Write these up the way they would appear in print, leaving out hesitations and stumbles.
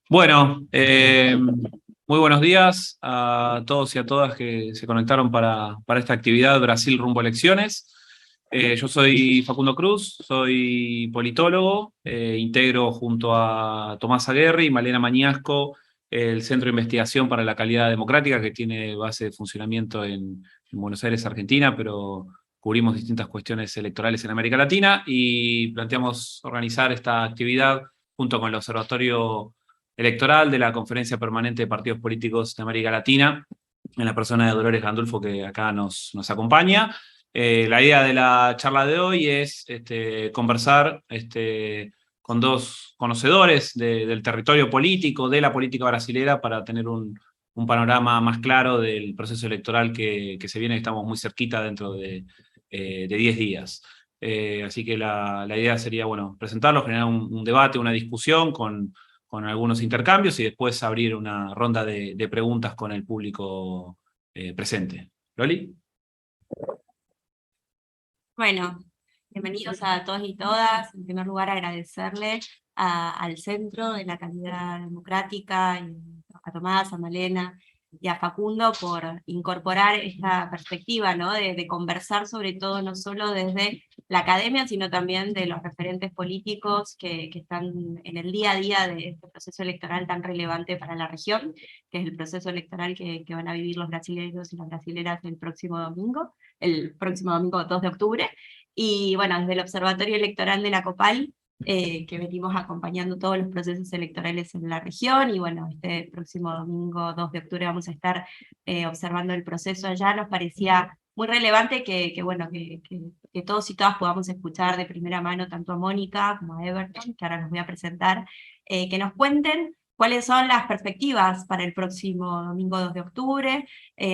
Bueno, muy buenos días a todos y a todas que se conectaron para esta actividad Brasil rumbo a elecciones. Yo soy Facundo Cruz, soy politólogo, integro junto a Tomás Aguerri y Malena Mañasco el Centro de Investigación para la Calidad Democrática, que tiene base de funcionamiento en Buenos Aires, Argentina, pero cubrimos distintas cuestiones electorales en América Latina y planteamos organizar esta actividad junto con el Observatorio Electoral de la Conferencia Permanente de Partidos Políticos de América Latina, en la persona de Dolores Gandulfo, que acá nos acompaña. La idea de la charla de hoy es conversar con dos conocedores del territorio político, de la política brasilera, para tener un panorama más claro del proceso electoral que se viene. Estamos muy cerquita dentro de 10 días. Así que la idea sería, bueno, presentarlo, generar un debate, una discusión con algunos intercambios y después abrir una ronda de preguntas con el público presente. ¿Loli? Bueno, bienvenidos a todos y todas. En primer lugar, agradecerle al Centro de la Calidad Democrática, y a Tomás, a Malena y a Facundo por incorporar esta perspectiva, ¿no? de conversar sobre todo no solo desde la academia, sino también de los referentes políticos que están en el día a día de este proceso electoral tan relevante para la región, que es el proceso electoral que van a vivir los brasileños y las brasileras el próximo domingo 2 de octubre, y bueno, desde el Observatorio Electoral de la COPAL, que venimos acompañando todos los procesos electorales en la región, y bueno, este próximo domingo 2 de octubre vamos a estar observando el proceso allá. Nos parecía muy relevante que todos y todas podamos escuchar de primera mano tanto a Mónica como a Everton, que ahora los voy a presentar, que nos cuenten cuáles son las perspectivas para el próximo domingo 2 de octubre,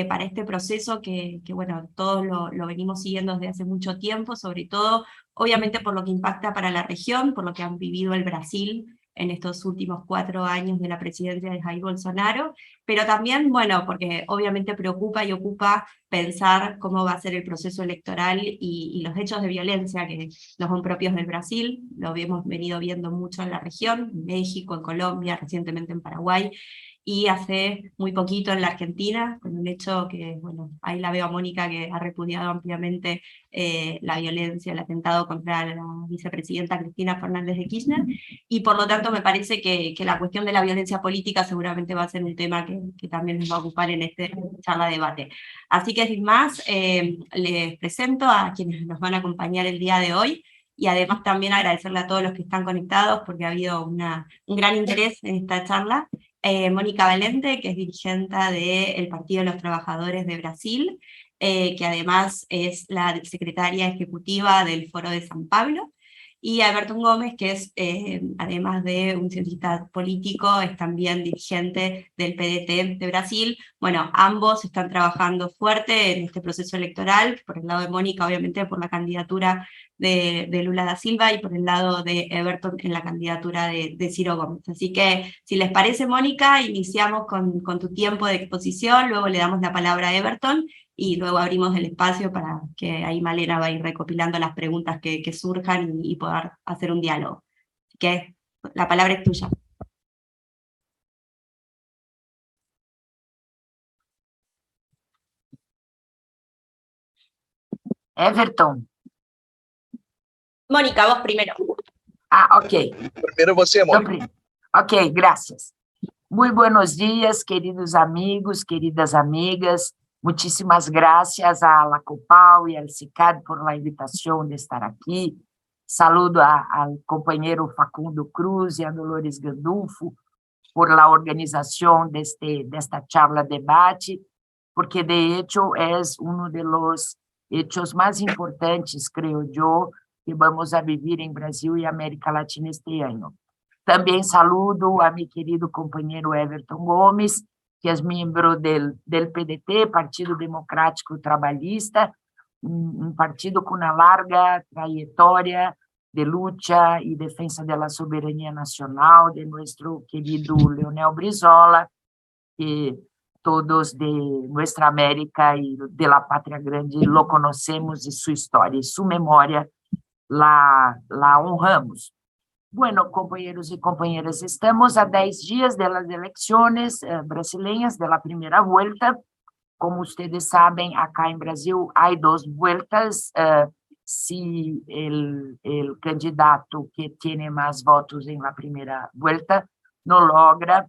para este proceso que bueno, todos lo venimos siguiendo desde hace mucho tiempo, sobre todo, obviamente por lo que impacta para la región, por lo que han vivido el Brasil en estos últimos 4 años de la presidencia de Jair Bolsonaro, pero también, bueno, porque obviamente preocupa y ocupa pensar cómo va a ser el proceso electoral y los hechos de violencia que no son propios del Brasil, lo hemos venido viendo mucho en la región, en México, en Colombia, recientemente en Paraguay, y hace muy poquito en la Argentina, con un hecho que, bueno, ahí la veo a Mónica, que ha repudiado ampliamente la violencia, el atentado contra la vicepresidenta Cristina Fernández de Kirchner, y por lo tanto me parece que la cuestión de la violencia política seguramente va a ser un tema que también nos va a ocupar en esta charla de debate. Así que sin más, les presento a quienes nos van a acompañar el día de hoy, y además también agradecerle a todos los que están conectados, porque ha habido un gran interés en esta charla. Mónica Valente, que es dirigente del Partido de los Trabajadores de Brasil, que además es la secretaria ejecutiva del Foro de San Pablo, y a Everton Gómez, que es, además de un cientista político, es también dirigente del PDT de Brasil. Bueno, ambos están trabajando fuerte en este proceso electoral, por el lado de Mónica, obviamente, por la candidatura de Lula da Silva, y por el lado de Everton en la candidatura de Ciro Gómez. Así que, si les parece, Mónica, iniciamos con tu tiempo de exposición, luego le damos la palabra a Everton, y luego abrimos el espacio para que ahí Malena va a ir recopilando las preguntas que surjan y poder hacer un diálogo. Así que la palabra es tuya. Everton. Mónica, vos primero. Ok. Primeiro você, Mônica. Ok, gracias. Muy buenos días, queridos amigos, queridas amigas. Muchísimas gracias a la COPAL y al CICAD por la invitación de estar aquí. Saludo al compañero Facundo Cruz y a Dolores Gandulfo por la organización de esta charla debate, porque de hecho es uno de los hechos más importantes, creo yo, que vamos a vivir en Brasil y América Latina este año. También saludo a mi querido compañero Everton Gómez, que es miembro del PDT, Partido Democrático Trabalhista, un partido con una larga trayectoria de lucha y defensa de la soberanía nacional de nuestro querido Leonel Brizola, que todos de nuestra América y de la Patria Grande lo conocemos, y su historia y su memoria la honramos. Bueno, companheiros e companheiras, estamos a 10 dias das eleições brasileiras, da primeira volta. Como vocês sabem, acá em Brasil há duas voltas. Se o candidato que tem mais votos em la primeira volta não logra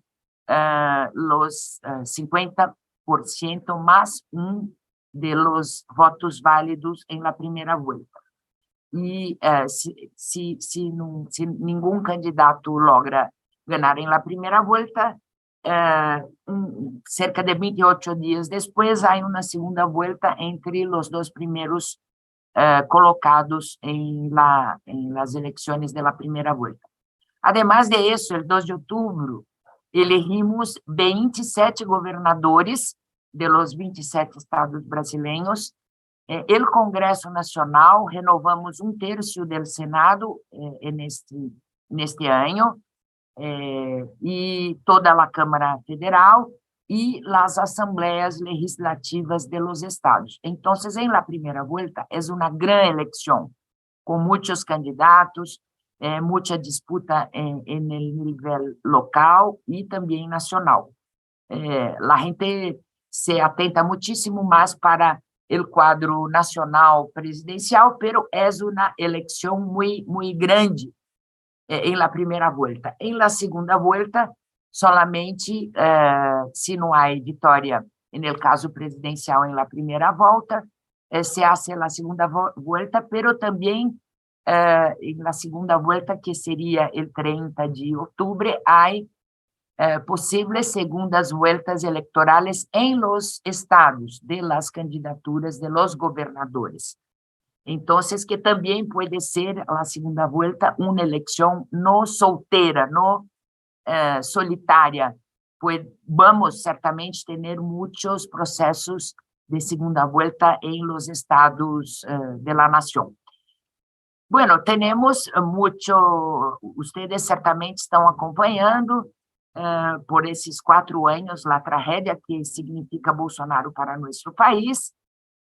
os 50% mais de los votos válidos em la primeira volta. E se nenhum candidato logra ganhar em la primeira volta, cerca de 28 dias depois, há uma segunda volta entre os dois primeiros colocados em las eleições da primeira volta. Además de isso, el 2 de outubro, elegimos 27 governadores de los 27 estados brasileiros. O Congresso Nacional, renovamos 1/3 do Senado neste ano, e toda a Câmara Federal e as Assembleias Legislativas de los estados. Então, em la primeira volta, é uma grande eleição, com muitos candidatos, muita disputa em nível local e também nacional. A gente se atenta muitíssimo mais para o quadro nacional presidencial, pero é uma eleição muito grande em la primeira volta. Em la segunda volta, solamente se não há vitória, no caso presidencial, em la primeira volta, se hace la segunda volta, pero também em la segunda volta, que seria o 30 de outubro, há possíveis segundas vueltas eleitorais em los estados de las candidaturas de los governadores. Então, que também pode ser a segunda volta uma eleição não solteira, não solitária. Vamos certamente ter muitos processos de segunda volta em los estados de la nação. Bueno, temos muito, vocês certamente estão acompanhando por esses 4 anos a tragédia que significa Bolsonaro para nosso país,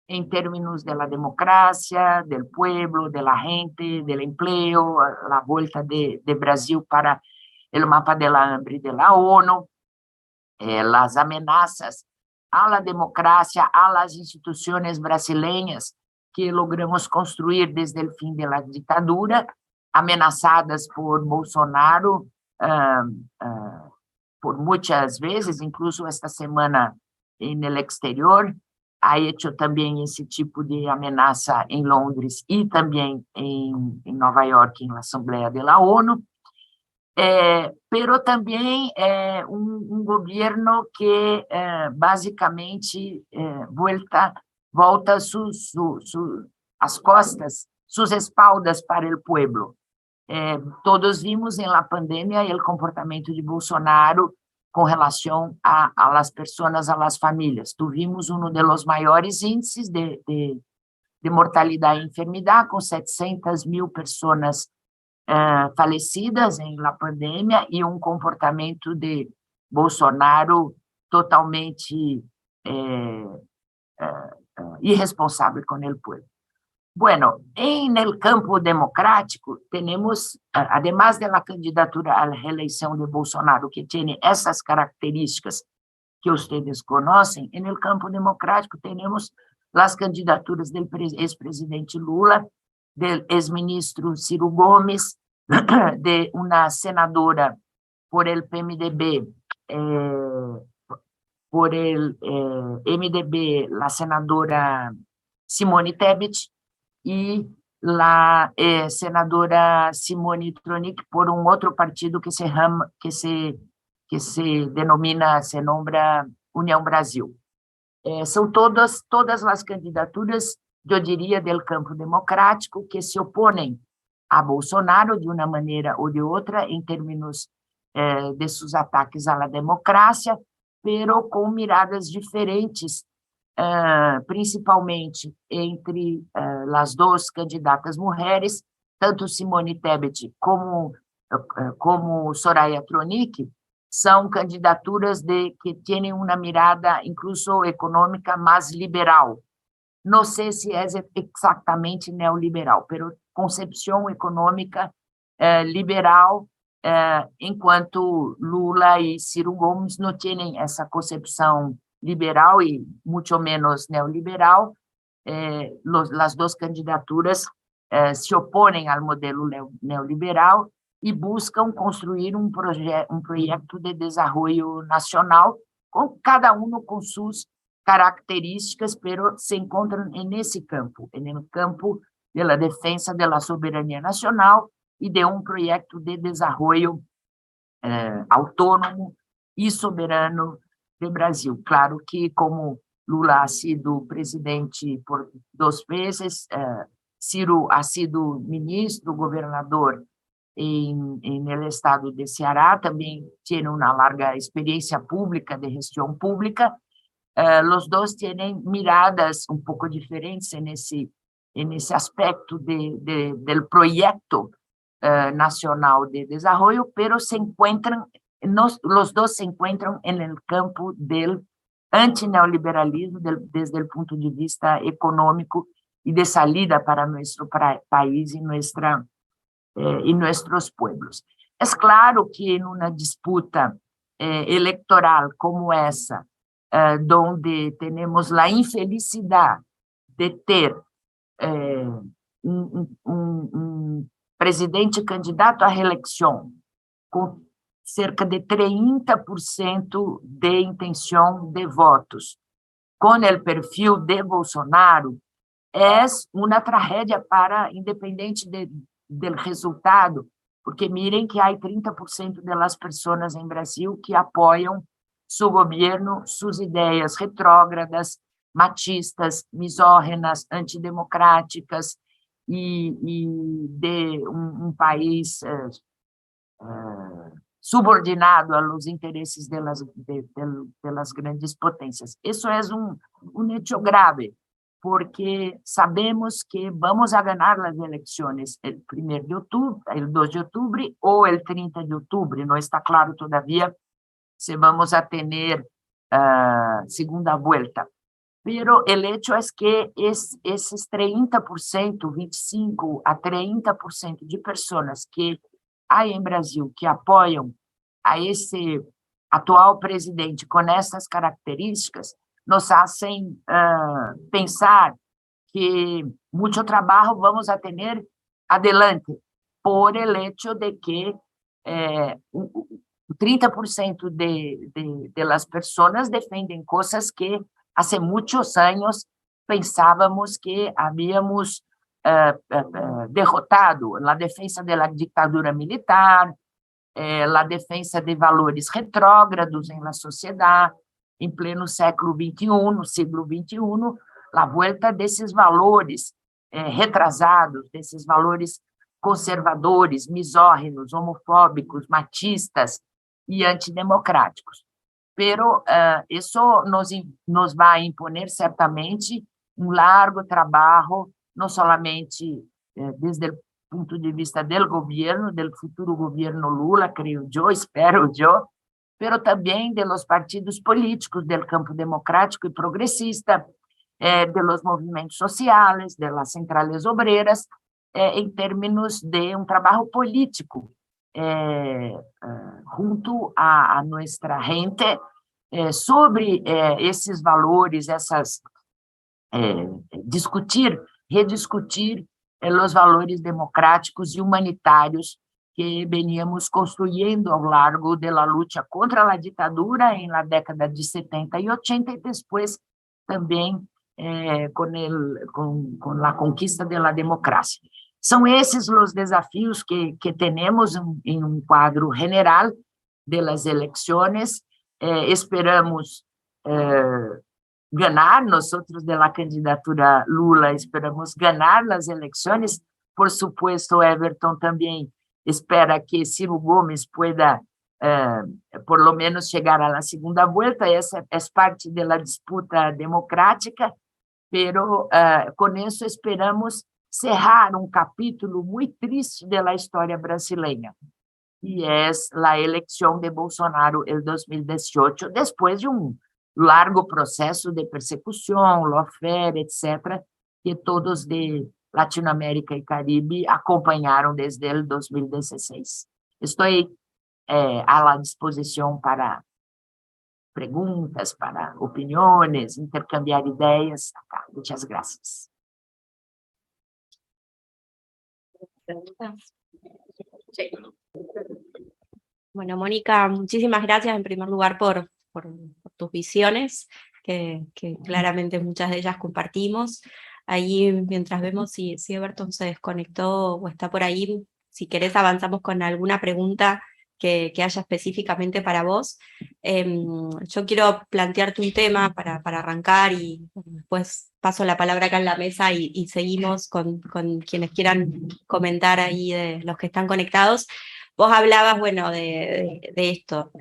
em termos da democracia, do pueblo, da gente, do emprego, a volta de Brasil para o mapa da hambre da ONU, as ameaças à democracia, às instituições brasileiras que logramos construir desde o fim da ditadura, ameaçadas por Bolsonaro por muitas vezes, incluso esta semana no exterior. Ha hecho também esse tipo de ameaça em Londres e também em Nova York, na Assembleia da ONU, pero também governo que basicamente volta as costas, suas espaldas para o povo. Todos vimos na pandemia o comportamento de Bolsonaro com relação às pessoas, às famílias. Tuvimos dos maiores índices de mortalidade e enfermidade, com 700.000 pessoas falecidas na pandemia e comportamento de Bolsonaro totalmente irresponsável com o povo. Bueno, en el campo democrático, tenemos, además de la candidatura a la reelección de Bolsonaro, que tiene esas características que ustedes conocen, en el campo democrático tenemos las candidaturas del expresidente Lula, del exministro Ciro Gomes, de una senadora por el PMDB, por el MDB, la senadora Simone Tebet, e a senadora Simone Tronic por outro partido que se nombra União Brasil. São todas as candidaturas, eu diria, do campo democrático que se opõem a Bolsonaro de uma maneira ou de outra em termos de seus ataques à democracia, pero com miradas diferentes, principalmente entre as duas candidatas mulheres, tanto Simone Tebet como Soraya Tronic, são candidaturas que têm uma mirada, incluso econômica, mais liberal. Não sei se é exatamente neoliberal, mas concepção econômica liberal, enquanto Lula e Ciro Gomes não têm essa concepção liberal e muito menos neoliberal. As duas candidaturas se opõem ao modelo neoliberal e buscam construir um projeto de desenvolvimento nacional, com cada um com suas características, pero se encontram nesse campo, no campo da defesa da soberania nacional e de um projeto de desenvolvimento autônomo e soberano do Brasil. Claro que, como Lula ha sido presidente por 2 vezes, Ciro ha sido ministro, governador no estado de Ceará, também tem uma larga experiência pública de gestão pública. Os dois têm miradas um pouco diferentes nesse aspecto do projeto nacional de desenvolvimento, pero os dois se encontram no campo do antineoliberalismo desde o ponto de vista econômico e de salida para nosso país e nossos pueblos. É claro que em uma disputa eleitoral como essa, onde temos a infelicidade de ter um presidente candidato à reeleição com cerca de 30% de intenção de votos, com o perfil de Bolsonaro, é uma tragédia independente do resultado, porque mirem que há 30% das pessoas em Brasil que apoiam seu governo, suas ideias retrógradas, machistas, misóginas, antidemocráticas e de um país subordinado aos interesses das grandes potências. Isso é um hecho grave, porque sabemos que vamos a ganhar as eleições el 1 de outubro, el 2 de outubro ou el 30 de outubro. Não está claro todavía se vamos a ter segunda volta. Pero o hecho é que esses 30%, 25% a 30% de pessoas que há em Brasil que apoiam a esse atual presidente com essas características, nos fazem pensar que muito trabalho vamos a ter adelante, por el hecho de que 30% de las pessoas defendem coisas que há muitos anos pensávamos que havíamos derrotado, a defesa da ditadura militar, a defesa de valores retrógrados em la sociedade, em pleno século XXI, no siglo XXI, a volta desses valores retrasados, desses valores conservadores, misóginos, homofóbicos, machistas e antidemocráticos. Pero isso nos vai imponer certamente um largo trabalho, não somente desde o ponto de vista do governo, do futuro governo Lula, creio eu, espero eu, pero também de los partidos políticos do campo democrático e progressista, de los movimentos sociais, de las centrales obreras, em termos de um trabalho político junto a nossa gente sobre esses valores, rediscutir os valores democráticos e humanitários que veníamos construindo ao largo da luta contra a ditadura em la década de 70 e 80 e depois também com a conquista da democracia. São esses os desafios que temos em um quadro general das eleições. Esperamos ganhar, nós da candidatura Lula, esperamos ganhar as eleições. Por supuesto, Everton também espera que Ciro Gomes pueda, por lo menos, chegar à segunda volta. Essa é parte da disputa democrática, pero com isso esperamos cerrar um capítulo muito triste da história brasileira, que é a eleição de Bolsonaro em 2018, depois de um largo processo de persecução, lawfare, etc., que todos de Latinoamérica y Caribe acompañaron desde el 2016. Estoy a la disposición para preguntas, para opiniones, intercambiar ideas. Acá. Muchas gracias. ¿Preguntas? Sí. Bueno, Mónica, muchísimas gracias en primer lugar por tus visiones, que claramente muchas de ellas compartimos. Ahí, mientras vemos si Everton se desconectó o está por ahí, si querés avanzamos con alguna pregunta que haya específicamente para vos. Yo quiero plantearte un tema para arrancar y después paso la palabra acá en la mesa y seguimos con quienes quieran comentar ahí de los que están conectados. Vos hablabas, bueno, de esto.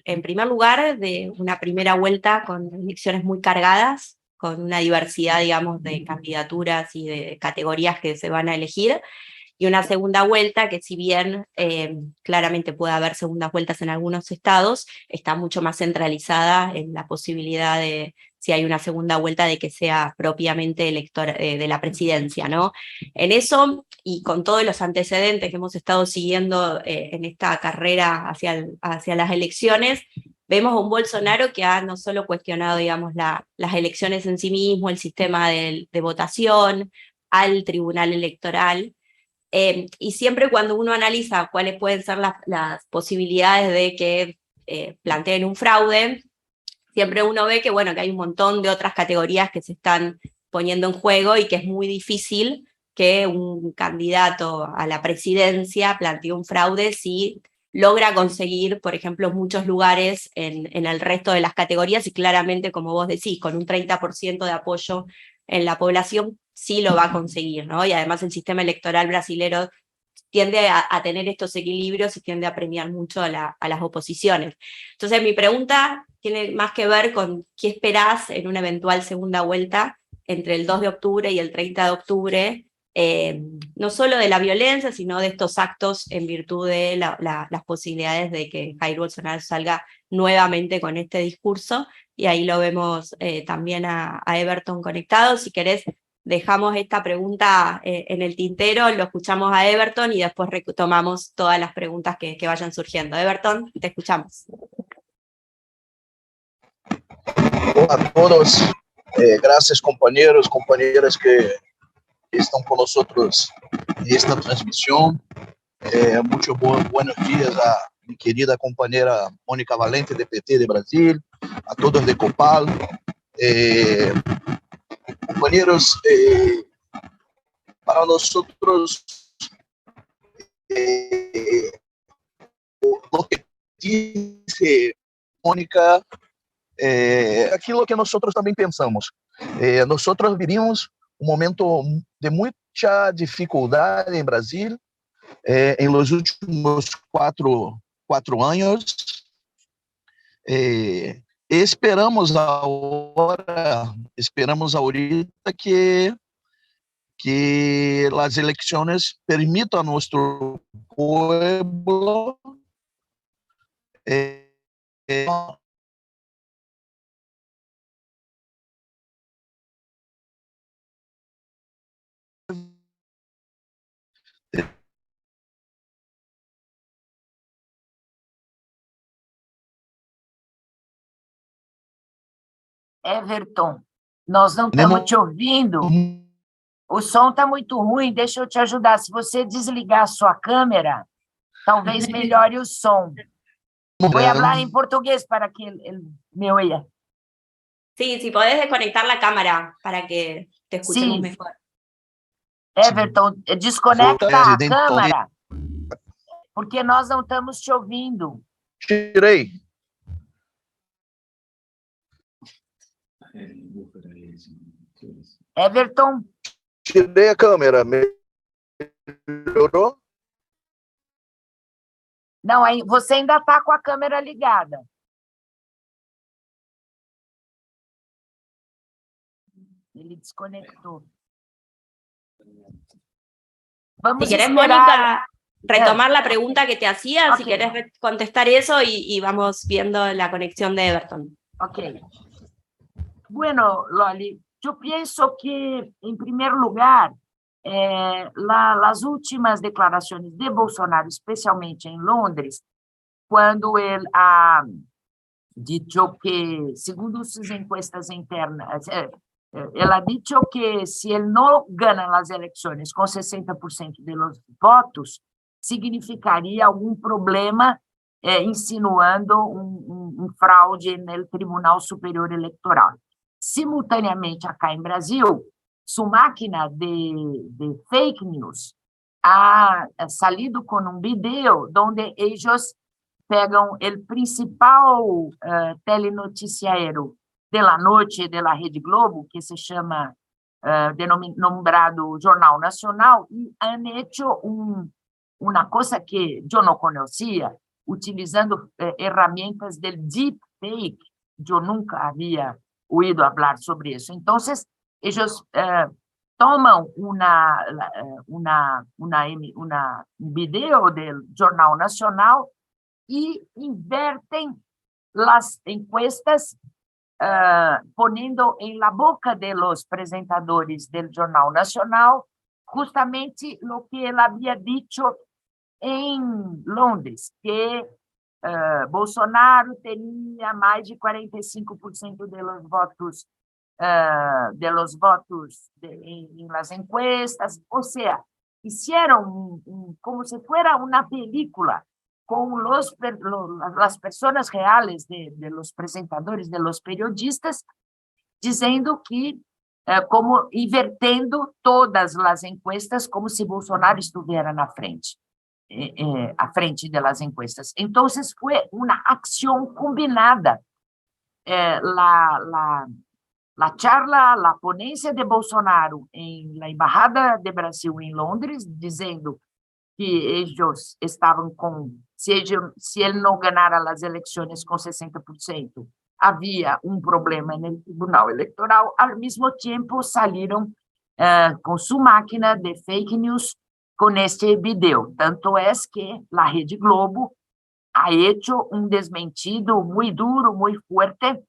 En primer lugar, de una primera vuelta con elecciones muy cargadas, con una diversidad, digamos, de candidaturas y de categorías que se van a elegir, y una segunda vuelta que, si bien claramente puede haber segundas vueltas en algunos estados, está mucho más centralizada en la posibilidad de, si hay una segunda vuelta, de que sea propiamente elector de la presidencia, ¿no? En eso, y con todos los antecedentes que hemos estado siguiendo en esta carrera hacia las elecciones, vemos a un Bolsonaro que ha no solo cuestionado, digamos, las elecciones en sí mismo, el sistema de votación, al tribunal electoral, y siempre cuando uno analiza cuáles pueden ser las posibilidades de que planteen un fraude, siempre uno ve que, bueno, que hay un montón de otras categorías que se están poniendo en juego y que es muy difícil que un candidato a la presidencia plantee un fraude si logra conseguir, por ejemplo, muchos lugares en el resto de las categorías, y claramente, como vos decís, con un 30% de apoyo en la población sí lo va a conseguir, ¿no? Y además el sistema electoral brasilero tiende a tener estos equilibrios y tiende a premiar mucho a las oposiciones. Entonces mi pregunta tiene más que ver con qué esperás en una eventual segunda vuelta entre el 2 de octubre y el 30 de octubre, no solo de la violencia, sino de estos actos en virtud de las posibilidades de que Jair Bolsonaro salga nuevamente con este discurso, y ahí lo vemos también a Everton conectado. Si querés, dejamos esta pregunta en el tintero, lo escuchamos a Everton y después retomamos todas las preguntas que vayan surgiendo. Everton, te escuchamos. Hola a todos. Gracias, compañeros, compañeras que están con nosotros en esta transmisión. Muchos buenos días a mi querida compañera Mónica Valente, de PT de Brasil, a todos de Copal. Compañeros, para nosotros, lo que dice Mónica, aquilo que nosotros también pensamos. Nosotros vivimos un momento de mucha dificultad en Brasil en los últimos cuatro años. Esperamos ahorita que las elecciones permitan a nuestro pueblo Everton, nós não estamos te ouvindo. O som está muito ruim, deixa eu te ajudar. Se você desligar a sua câmera, talvez melhore o som. Vou falar em português para que ele me oiga. Sí, si podés desconectar la cámara para que te escuchemos mejor. Everton, desconecta a câmera, porque nós não estamos te ouvindo. Tirei. Everton? Tirei a câmera. Melhorou? Não, você ainda está com a câmera ligada. Ele desconectou. Vamos si querés, esperar. Mónica, retomar la pregunta que te hacía, Okay. Si querés contestar eso y vamos viendo la conexión de Everton. Ok. Bueno, Loli, yo pienso que, en primer lugar, as últimas declarações de Bolsonaro, especialmente em Londres, quando ele ha dicho que, segundo sus encuestas internas, ele ha dicho que se ele não ganha as eleições com 60% de los votos, significaria algum problema, insinuando fraude no Tribunal Superior Eleitoral. Simultaneamente, acá em Brasil, sua máquina de fake news ha salido com vídeo onde eles pegam o principal telenoticiário de la noite de la Rede Globo, que se chama, nombrado Jornal Nacional, e han hecho uma coisa que eu não conhecia, utilizando ferramentas del deepfake. Eu nunca havia ouído falar sobre isso. Então, eles tomam um vídeo do Jornal Nacional e invertem as encuestas, poniendo em la boca de los apresentadores do Jornal Nacional justamente o que ele havia dito em Londres, que Bolsonaro tinha mais de 45% de los votos em las encuestas, ou seja, hicieron como se fuera una película con las personas reales de los presentadores, de los periodistas, dizendo que, como invertendo todas as encuestas, como se Bolsonaro estivesse na frente, à frente das encuestas. Então, foi uma ação combinada. La charla, la ponencia de Bolsonaro en la Embajada de Brasil em Londres, dizendo que eles estavam com, se ele não ganhara as eleições com 60%, havia problema no Tribunal Eleitoral. Ao mesmo tempo, saíram com sua máquina de fake news com este vídeo. Tanto é que a Rede Globo ha hecho desmentido muito duro, muito forte,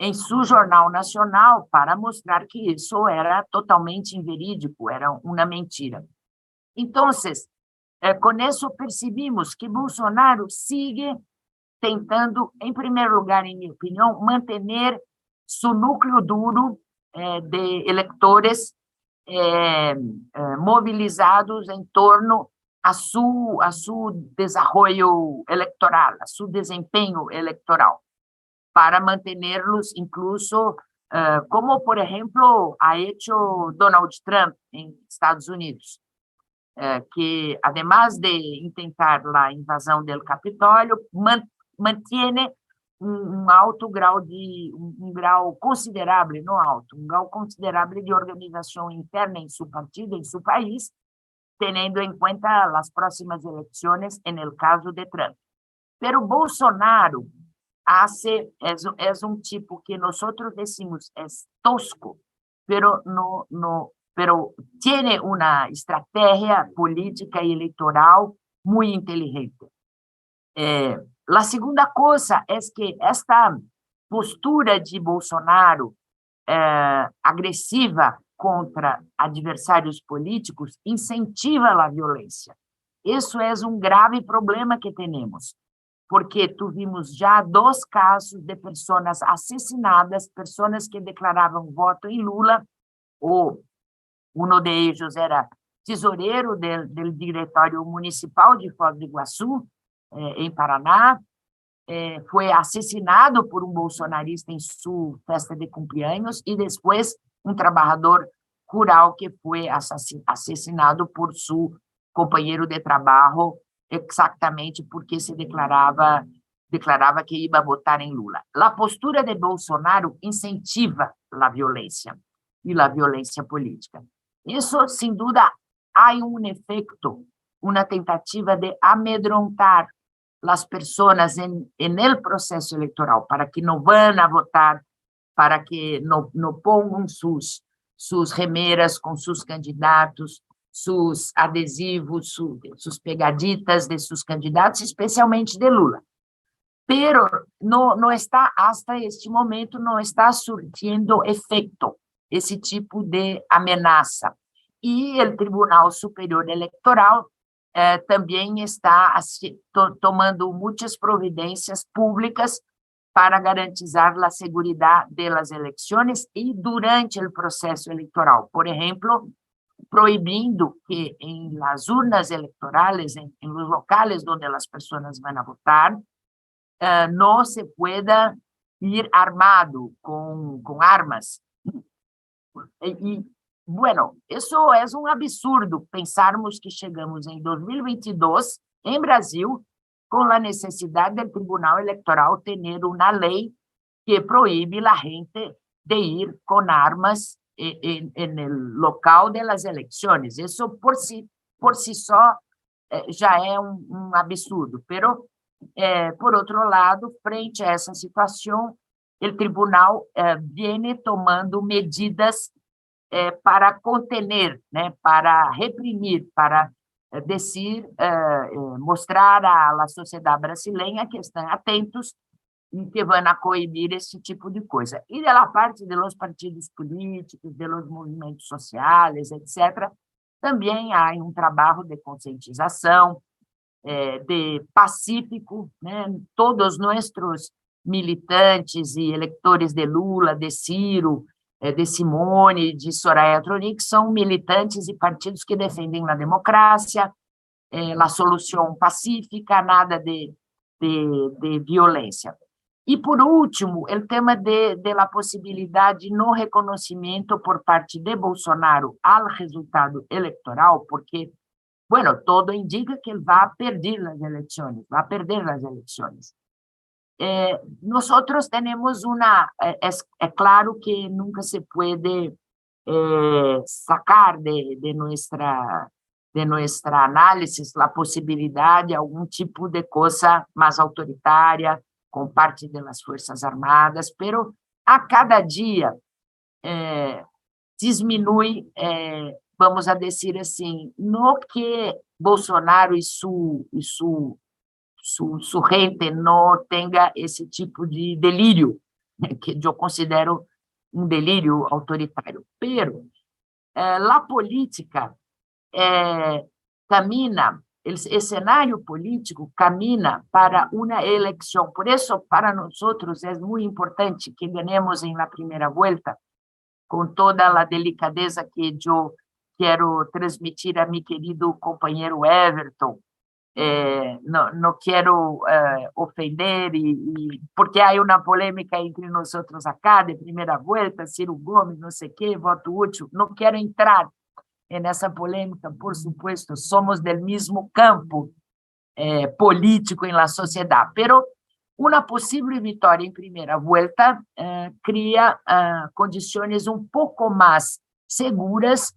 em seu Jornal Nacional, para mostrar que isso era totalmente inverídico, era uma mentira. Então, com isso, percebemos que Bolsonaro sigue tentando, em primeiro lugar, em minha opinião, manter seu núcleo duro de eleitores mobilizados em torno a seu desenvolvimento eleitoral, a seu desempenho eleitoral, para mantê-los, incluso, como, por exemplo, ha hecho Donald Trump em Estados Unidos, que, además de tentar a invasão do Capitólio, mantém alto grau grau considerável, não alto, grau considerável de organização interna em seu partido, em seu país, tendo em conta as próximas eleições, no caso de Trump. Pero Bolsonaro é tipo que nós decimos é tosco, pero tiene uma estratégia política e eleitoral muito inteligente. A segunda coisa é que esta postura de Bolsonaro agressiva contra adversários políticos incentiva a violência. Isso é grave problema que temos, porque tuvimos já 2 casos de pessoas assassinadas, pessoas que declaravam voto em Lula, ou um deles era tesoureiro do Diretório Municipal de Foz do Iguaçu, em Paraná, foi assassinado por bolsonarista em sua festa de cumpleaños, e depois trabalhador rural que foi assassinado por seu companheiro de trabalho, exatamente porque se declarava que ia votar em Lula. A postura de Bolsonaro incentiva a violência e a violência política. Isso, sem dúvida, há efeito, uma tentativa de amedrontar as pessoas no processo eleitoral, para que não vão a votar, para que não ponham suas remeras com seus candidatos, seus adesivos, suas pegaditas de seus candidatos, especialmente de Lula. Pero não está, hasta este momento, não está surtindo efeito esse tipo de ameaça. E o Tribunal Superior Eleitoral também está tomando muitas providências públicas para garantizar a segurança das eleições e durante o processo eleitoral. Por exemplo, proibindo que em las urnas electorales, en los locales donde las personas van a votar, no se pueda ir armado con armas. E, bueno, isso é um absurdo pensarmos que chegamos em 2022, em Brasil, com a necessidade do Tribunal Eleitoral ter uma lei que proíbe a gente de ir com armas no local das eleições. Isso, por si só, já é um absurdo. Pero, por outro lado, frente a essa situação, o tribunal vem tomando medidas para contener, né, para reprimir, para mostrar à sociedade brasileira que estão atentos e que vão coibir esse tipo de coisa. E da parte dos partidos políticos, dos movimentos sociais, etc., também há um trabalho de conscientização, de pacífico, né? Todos nossos militantes e eleitores de Lula, de Ciro, de Simone, de Soraya Tronic, são militantes e partidos que defendem a democracia, a solução pacífica, nada de violência. E, por último, o tema da possibilidade de não reconhecimento por parte de Bolsonaro ao resultado eleitoral, porque, bueno, todo indica que ele vai perder as eleições, Nós temos é claro que nunca se pode sacar de nossa análise a possibilidade de algum tipo de coisa mais autoritária com parte das Forças Armadas, pero a cada dia diminui, vamos a dizer assim, no que Bolsonaro e sua gente não tenha esse tipo de delírio, que eu considero um delírio autoritário. Pero a política camina, o cenário político camina para uma eleição. Por isso, para nós é muito importante que ganhemos em la primeira volta, com toda a delicadeza que eu quero transmitir a meu querido companheiro Everton. Não quero ofender, porque há uma polêmica entre nós acá, de primeira volta, Ciro Gomes, não sei o quê, voto útil. Não quero entrar nessa polêmica, por supuesto, somos do mesmo campo político em la sociedade, pero uma possível vitória em primeira volta cria condições um pouco mais seguras,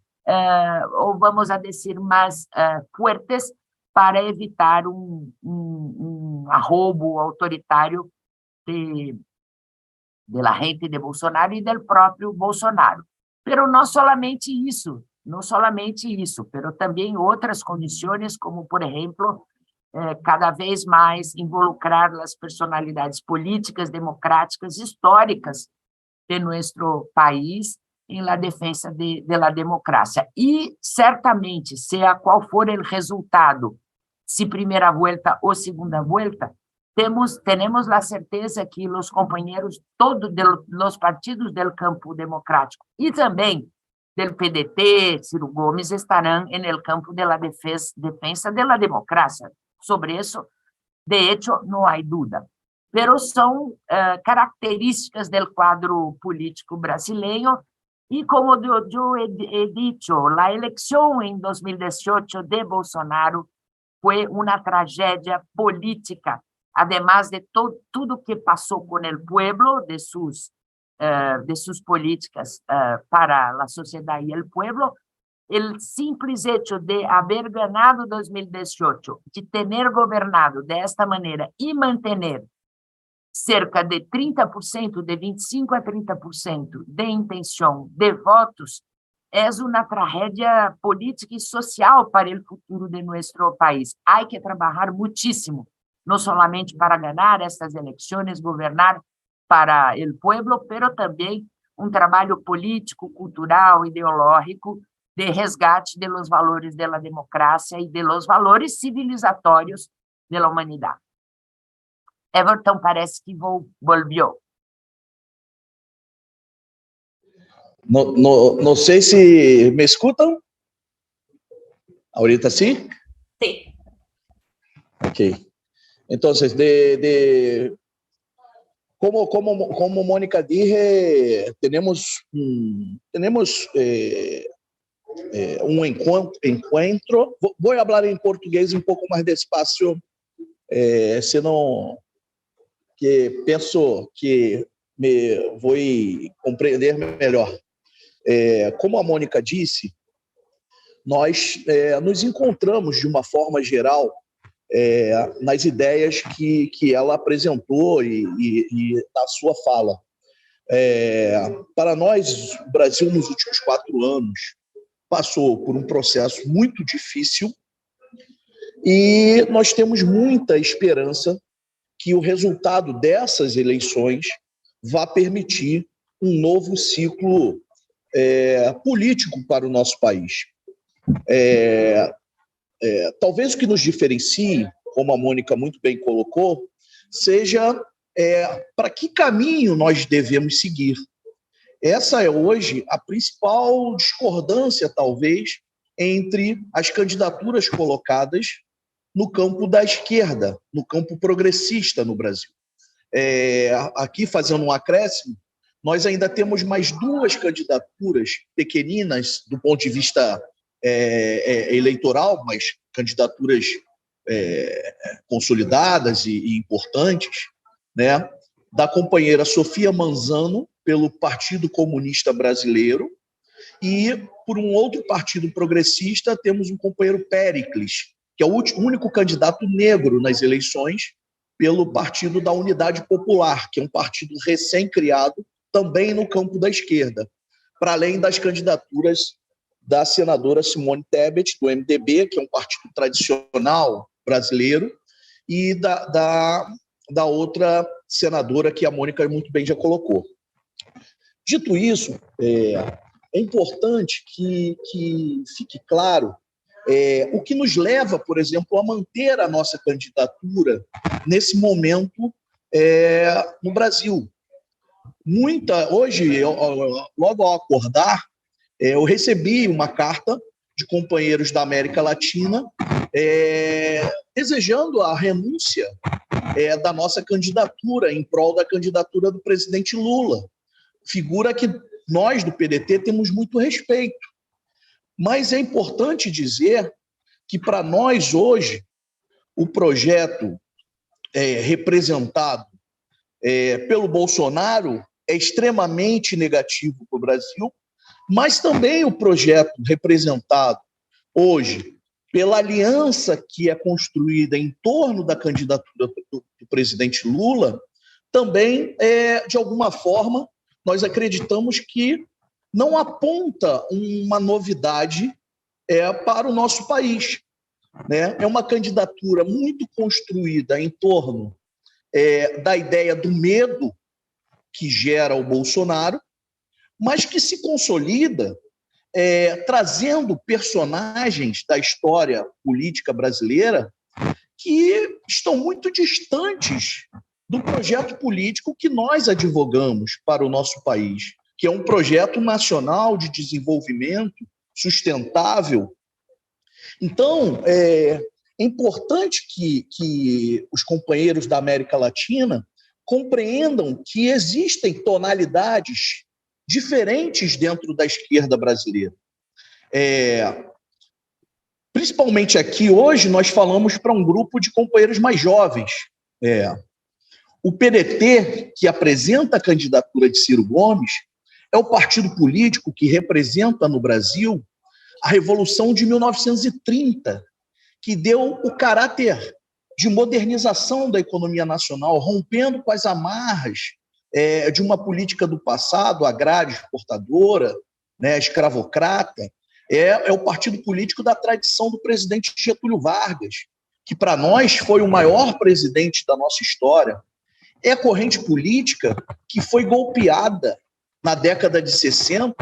ou vamos a dizer, mais fortes, para evitar um arrobo autoritário da gente de Bolsonaro e do próprio Bolsonaro. Pero não somente isso, pero também outras condições, como, por exemplo, cada vez mais involucrar as personalidades políticas, democráticas, históricas de nosso país em la defesa da democracia. E, certamente, seja qual for o resultado, se primeira volta ou segunda volta, temos a certeza que os companheiros todos dos partidos do campo democrático e também do PDT, Ciro Gomes, estarão no campo da defesa da democracia. Sobre isso, de hecho, não há dúvida. Pero são características do quadro político brasileiro e, como eu he dicho, a eleição em 2018 de Bolsonaro foi uma tragédia política, además de tudo que passou com o pueblo, de suas políticas para a sociedade e o pueblo. O simples hecho de haber ganado 2018, de ter governado desta maneira e manter cerca de 30%, de 25% a 30% de intenção de votos, é uma tragédia política e social para o futuro de nosso país. Há que trabalhar muitíssimo, não somente para ganhar estas eleições, governar para o pueblo, pero também um trabalho político, cultural, ideológico, de resgate de los valores de la democracia y de los valores civilizatórios de la humanidad. Everton parece que volvió. No sei se me escutam. Ahorita sim? Sí. Ok. Então, como Mônica dije, temos um encontro. Vou falar em português um pouco mais despacio, senão que penso que me vou compreender melhor. Como a Mônica disse, nós nos encontramos de uma forma geral nas ideias que ela apresentou e na sua fala. Para nós, o Brasil, nos últimos 4 anos, passou por um processo muito difícil e nós temos muita esperança que o resultado dessas eleições vá permitir um novo ciclo político para o nosso país. Talvez o que nos diferencie, como a Mônica muito bem colocou, seja para que caminho nós devemos seguir. Essa é hoje a principal discordância, talvez, entre as candidaturas colocadas no campo da esquerda, no campo progressista no Brasil. Aqui, fazendo um acréscimo, nós ainda temos mais 2 candidaturas pequeninas do ponto de vista eleitoral, mas candidaturas consolidadas e importantes, né? Da companheira Sofia Manzano, pelo Partido Comunista Brasileiro, e por um outro partido progressista temos um companheiro Péricles, que é o único candidato negro nas eleições, pelo Partido da Unidade Popular, que é um partido recém-criado também no campo da esquerda, para além das candidaturas da senadora Simone Tebet, do MDB, que é um partido tradicional brasileiro, e da outra senadora que a Mônica muito bem já colocou. Dito isso, é importante que fique claro o que nos leva, por exemplo, a manter a nossa candidatura nesse momento no Brasil. Hoje, logo ao acordar, eu recebi uma carta de companheiros da América Latina desejando a renúncia da nossa candidatura em prol da candidatura do presidente Lula, figura que nós do PDT temos muito respeito. Mas é importante dizer que, para nós, hoje, o projeto representado pelo Bolsonaro é extremamente negativo para o Brasil, mas também o projeto representado hoje pela aliança que é construída em torno da candidatura do presidente Lula, também, de alguma forma, nós acreditamos que não aponta uma novidade para o nosso país, né? É uma candidatura muito construída em torno da ideia do medo que gera o Bolsonaro, mas que se consolida trazendo personagens da história política brasileira que estão muito distantes do projeto político que nós advogamos para o nosso país, que é um projeto nacional de desenvolvimento sustentável. Então, é importante que os companheiros da América Latina compreendam que existem tonalidades diferentes dentro da esquerda brasileira. Principalmente aqui, hoje, nós falamos para um grupo de companheiros mais jovens. O PDT, que apresenta a candidatura de Ciro Gomes, é o partido político que representa no Brasil a Revolução de 1930, que deu o caráter de modernização da economia nacional, rompendo com as amarras de uma política do passado, agrária, exportadora, né, escravocrata. É o partido político da tradição do presidente Getúlio Vargas, que para nós foi o maior presidente da nossa história. É a corrente política que foi golpeada na década de 60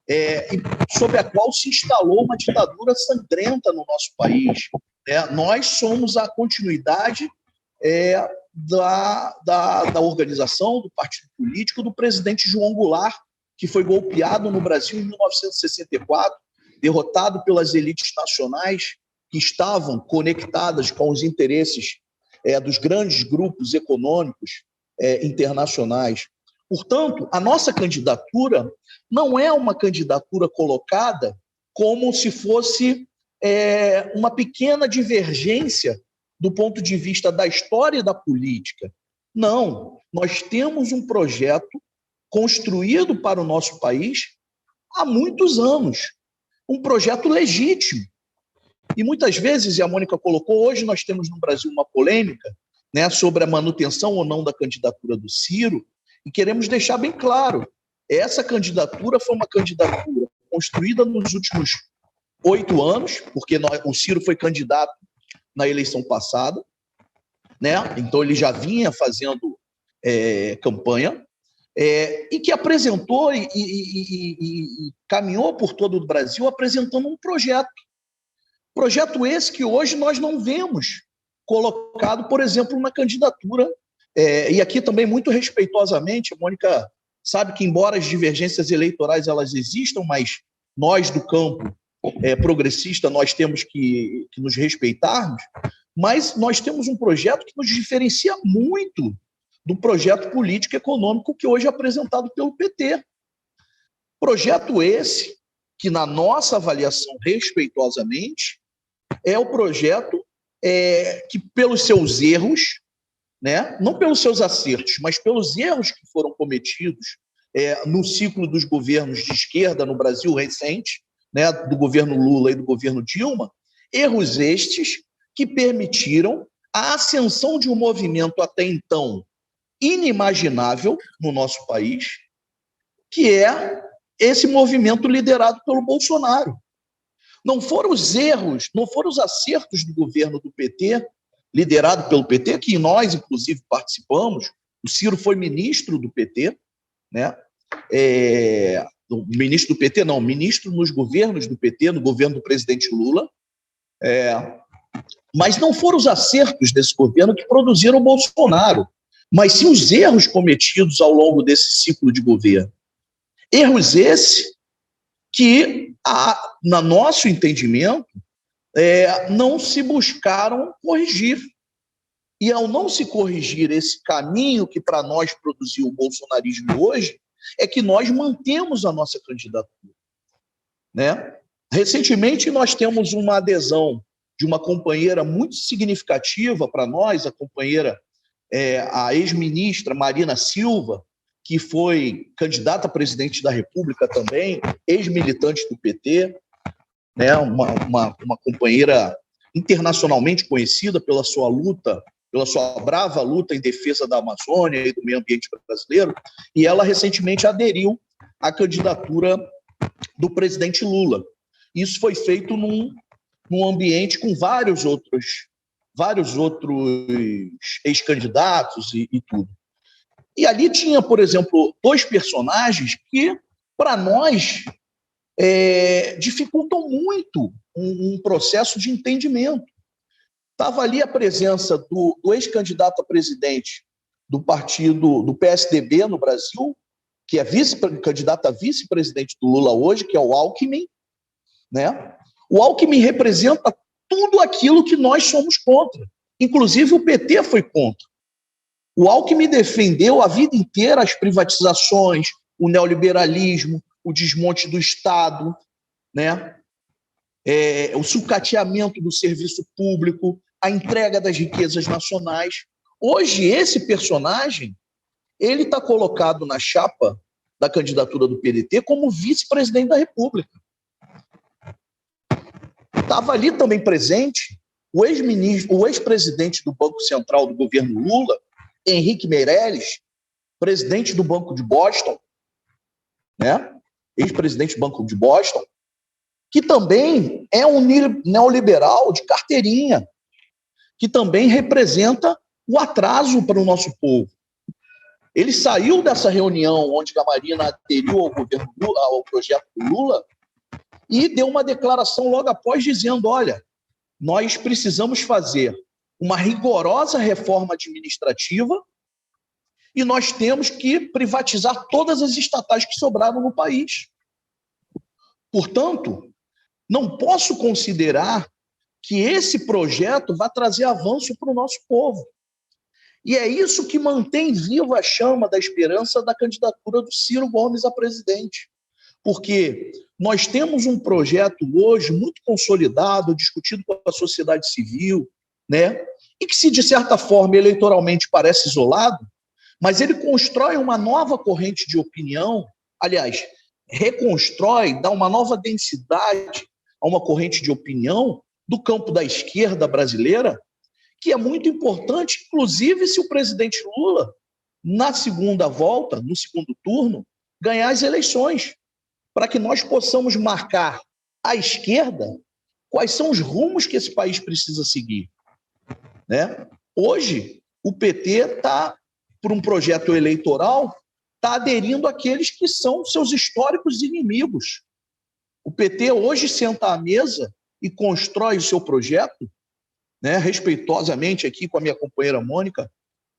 e sobre a qual se instalou uma ditadura sangrenta no nosso país. Nós somos a continuidade da organização, do partido político do presidente João Goulart, que foi golpeado no Brasil em 1964, derrotado pelas elites nacionais que estavam conectadas com os interesses dos grandes grupos econômicos internacionais. Portanto, a nossa candidatura não é uma candidatura colocada como se fosse uma pequena divergência do ponto de vista da história e da política. Não, nós temos um projeto construído para o nosso país há muitos anos, um projeto legítimo. E muitas vezes, e a Mônica colocou, hoje nós temos no Brasil uma polêmica, né, sobre a manutenção ou não da candidatura do Ciro, e queremos deixar bem claro, essa candidatura foi uma candidatura construída nos últimos 8 anos, porque o Ciro foi candidato na eleição passada, né? Então ele já vinha fazendo campanha, e que apresentou e caminhou por todo o Brasil apresentando um projeto. Projeto esse que hoje nós não vemos colocado, por exemplo, na candidatura. E aqui também, muito respeitosamente, a Mônica sabe que, embora as divergências eleitorais elas existam, mas nós do campo progressista, nós temos que nos respeitarmos, mas nós temos um projeto que nos diferencia muito do projeto político e econômico que hoje é apresentado pelo PT. Projeto esse que, na nossa avaliação, respeitosamente, é o projeto que, pelos seus erros, né, não pelos seus acertos, mas pelos erros que foram cometidos no ciclo dos governos de esquerda no Brasil recente, né, do governo Lula e do governo Dilma, erros estes que permitiram a ascensão de um movimento até então inimaginável no nosso país, que é esse movimento liderado pelo Bolsonaro. Não foram os erros, não foram os acertos do governo do PT, liderado pelo PT, que nós, inclusive, participamos. O Ciro foi ministro do PT, né? Ministro do PT, não, ministro nos governos do PT, no governo do presidente Lula. Mas não foram os acertos desse governo que produziram o Bolsonaro, mas sim os erros cometidos ao longo desse ciclo de governo. Erros esses que, no nosso entendimento, não se buscaram corrigir. E ao não se corrigir esse caminho que para nós produziu o bolsonarismo hoje, é que nós mantemos a nossa candidatura, né? Recentemente nós temos uma adesão de uma companheira muito significativa para nós, a companheira, a ex-ministra Marina Silva, que foi candidata a presidente da República também, ex-militante do PT, né? Uma companheira internacionalmente conhecida pela sua luta, pela sua brava luta em defesa da Amazônia e do meio ambiente brasileiro, e ela recentemente aderiu à candidatura do presidente Lula. Isso foi feito num ambiente com vários outros ex-candidatos e tudo. E ali tinha, por exemplo, 2 personagens que, para nós, dificultam muito um processo de entendimento. Estava ali a presença do ex-candidato a presidente do partido do PSDB no Brasil, que é candidato a vice-presidente do Lula hoje, que é o Alckmin, né? O Alckmin representa tudo aquilo que nós somos contra. Inclusive o PT foi contra. O Alckmin defendeu a vida inteira as privatizações, o neoliberalismo, o desmonte do Estado, né? O sucateamento do serviço público, a entrega das riquezas nacionais. Hoje, esse personagem ele está colocado na chapa da candidatura do PDT como vice-presidente da República. Estava ali também presente o ex-presidente do Banco Central do governo Lula, Henrique Meirelles, presidente do Banco de Boston, né? Ex-presidente do Banco de Boston, que também é um neoliberal de carteirinha, que também representa o atraso para o nosso povo. Ele saiu dessa reunião onde a Marina aderiu ao governo Lula, ao projeto Lula, e deu uma declaração logo após dizendo, olha, nós precisamos fazer uma rigorosa reforma administrativa e nós temos que privatizar todas as estatais que sobraram no país. Portanto, não posso considerar que esse projeto vai trazer avanço para o nosso povo. E é isso que mantém viva a chama da esperança da candidatura do Ciro Gomes a presidente. Porque nós temos um projeto hoje muito consolidado, discutido com a sociedade civil, né? E que, se de certa forma eleitoralmente parece isolado, mas ele constrói uma nova corrente de opinião, aliás, reconstrói, dá uma nova densidade a uma corrente de opinião do campo da esquerda brasileira, que é muito importante, inclusive se o presidente Lula, na segunda volta, no segundo turno, ganhar as eleições, para que nós possamos marcar à esquerda quais são os rumos que esse país precisa seguir. Né? Hoje, o PT está, por um projeto eleitoral, está aderindo àqueles que são seus históricos inimigos. O PT hoje senta à mesa e constrói o seu projeto, né, respeitosamente aqui com a minha companheira Mônica,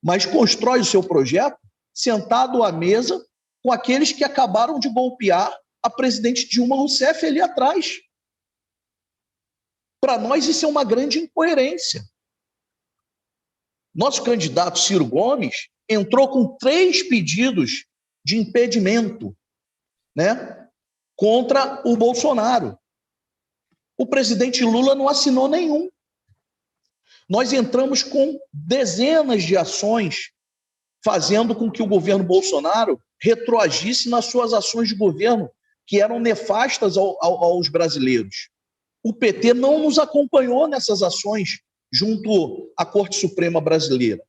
mas constrói o seu projeto sentado à mesa com aqueles que acabaram de golpear a presidente Dilma Rousseff ali atrás. Para nós, isso é uma grande incoerência. Nosso candidato Ciro Gomes entrou com 3 pedidos de impedimento, né, contra o Bolsonaro. O presidente Lula não assinou nenhum. Nós entramos com dezenas de ações, fazendo com que o governo Bolsonaro retroagisse nas suas ações de governo, que eram nefastas aos brasileiros. O PT não nos acompanhou nessas ações junto à Corte Suprema Brasileira.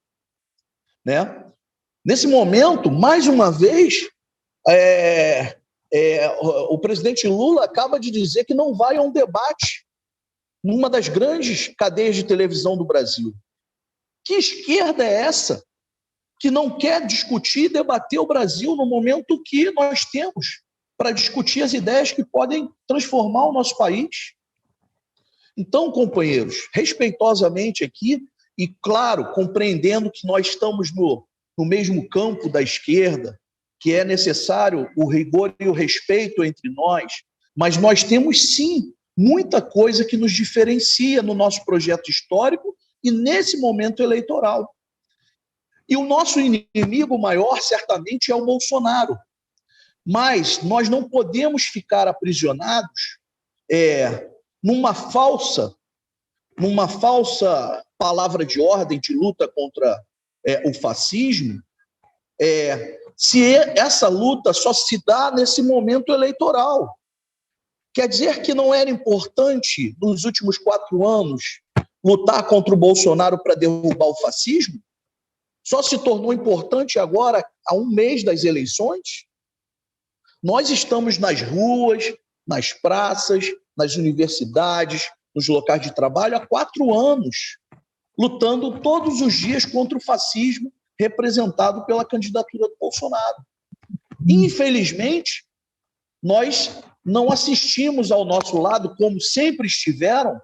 Né? Nesse momento, mais uma vez, o presidente Lula acaba de dizer que não vai a um debate numa das grandes cadeias de televisão do Brasil. Que esquerda é essa que não quer discutir e debater o Brasil no momento que nós temos para discutir as ideias que podem transformar o nosso país? Então, companheiros, respeitosamente aqui, e claro, compreendendo que nós estamos no mesmo campo da esquerda, que é necessário o rigor e o respeito entre nós, mas nós temos sim muita coisa que nos diferencia no nosso projeto histórico e nesse momento eleitoral. E o nosso inimigo maior, certamente, é o Bolsonaro. Mas nós não podemos ficar aprisionados numa falsa palavra de ordem de luta contra o fascismo, se essa luta só se dá nesse momento eleitoral. Quer dizer que não era importante, nos últimos 4 anos, lutar contra o Bolsonaro para derrubar o fascismo? Só se tornou importante agora, há 1 mês das eleições? Nós estamos nas ruas, nas praças, nas universidades, nos locais de trabalho há 4 anos, lutando todos os dias contra o fascismo representado pela candidatura do Bolsonaro. Infelizmente, nós não assistimos ao nosso lado, como sempre estiveram,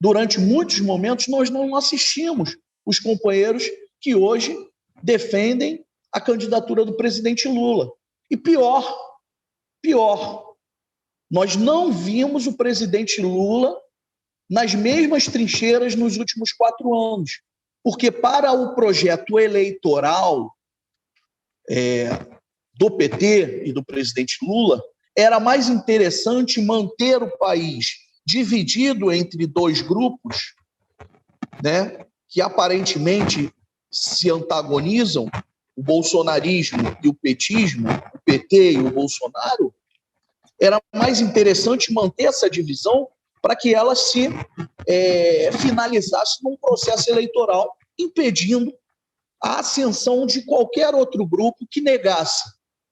durante muitos momentos, nós não assistimos os companheiros que hoje defendem a candidatura do presidente Lula. E pior, nós não vimos o presidente Lula nas mesmas trincheiras nos últimos 4 anos, porque para o projeto eleitoral do PT e do presidente Lula, era mais interessante manter o país dividido entre 2 grupos, né, que aparentemente se antagonizam, o bolsonarismo e o petismo, o PT e o Bolsonaro. Era mais interessante manter essa divisão para que ela se finalizasse num processo eleitoral, impedindo a ascensão de qualquer outro grupo que negasse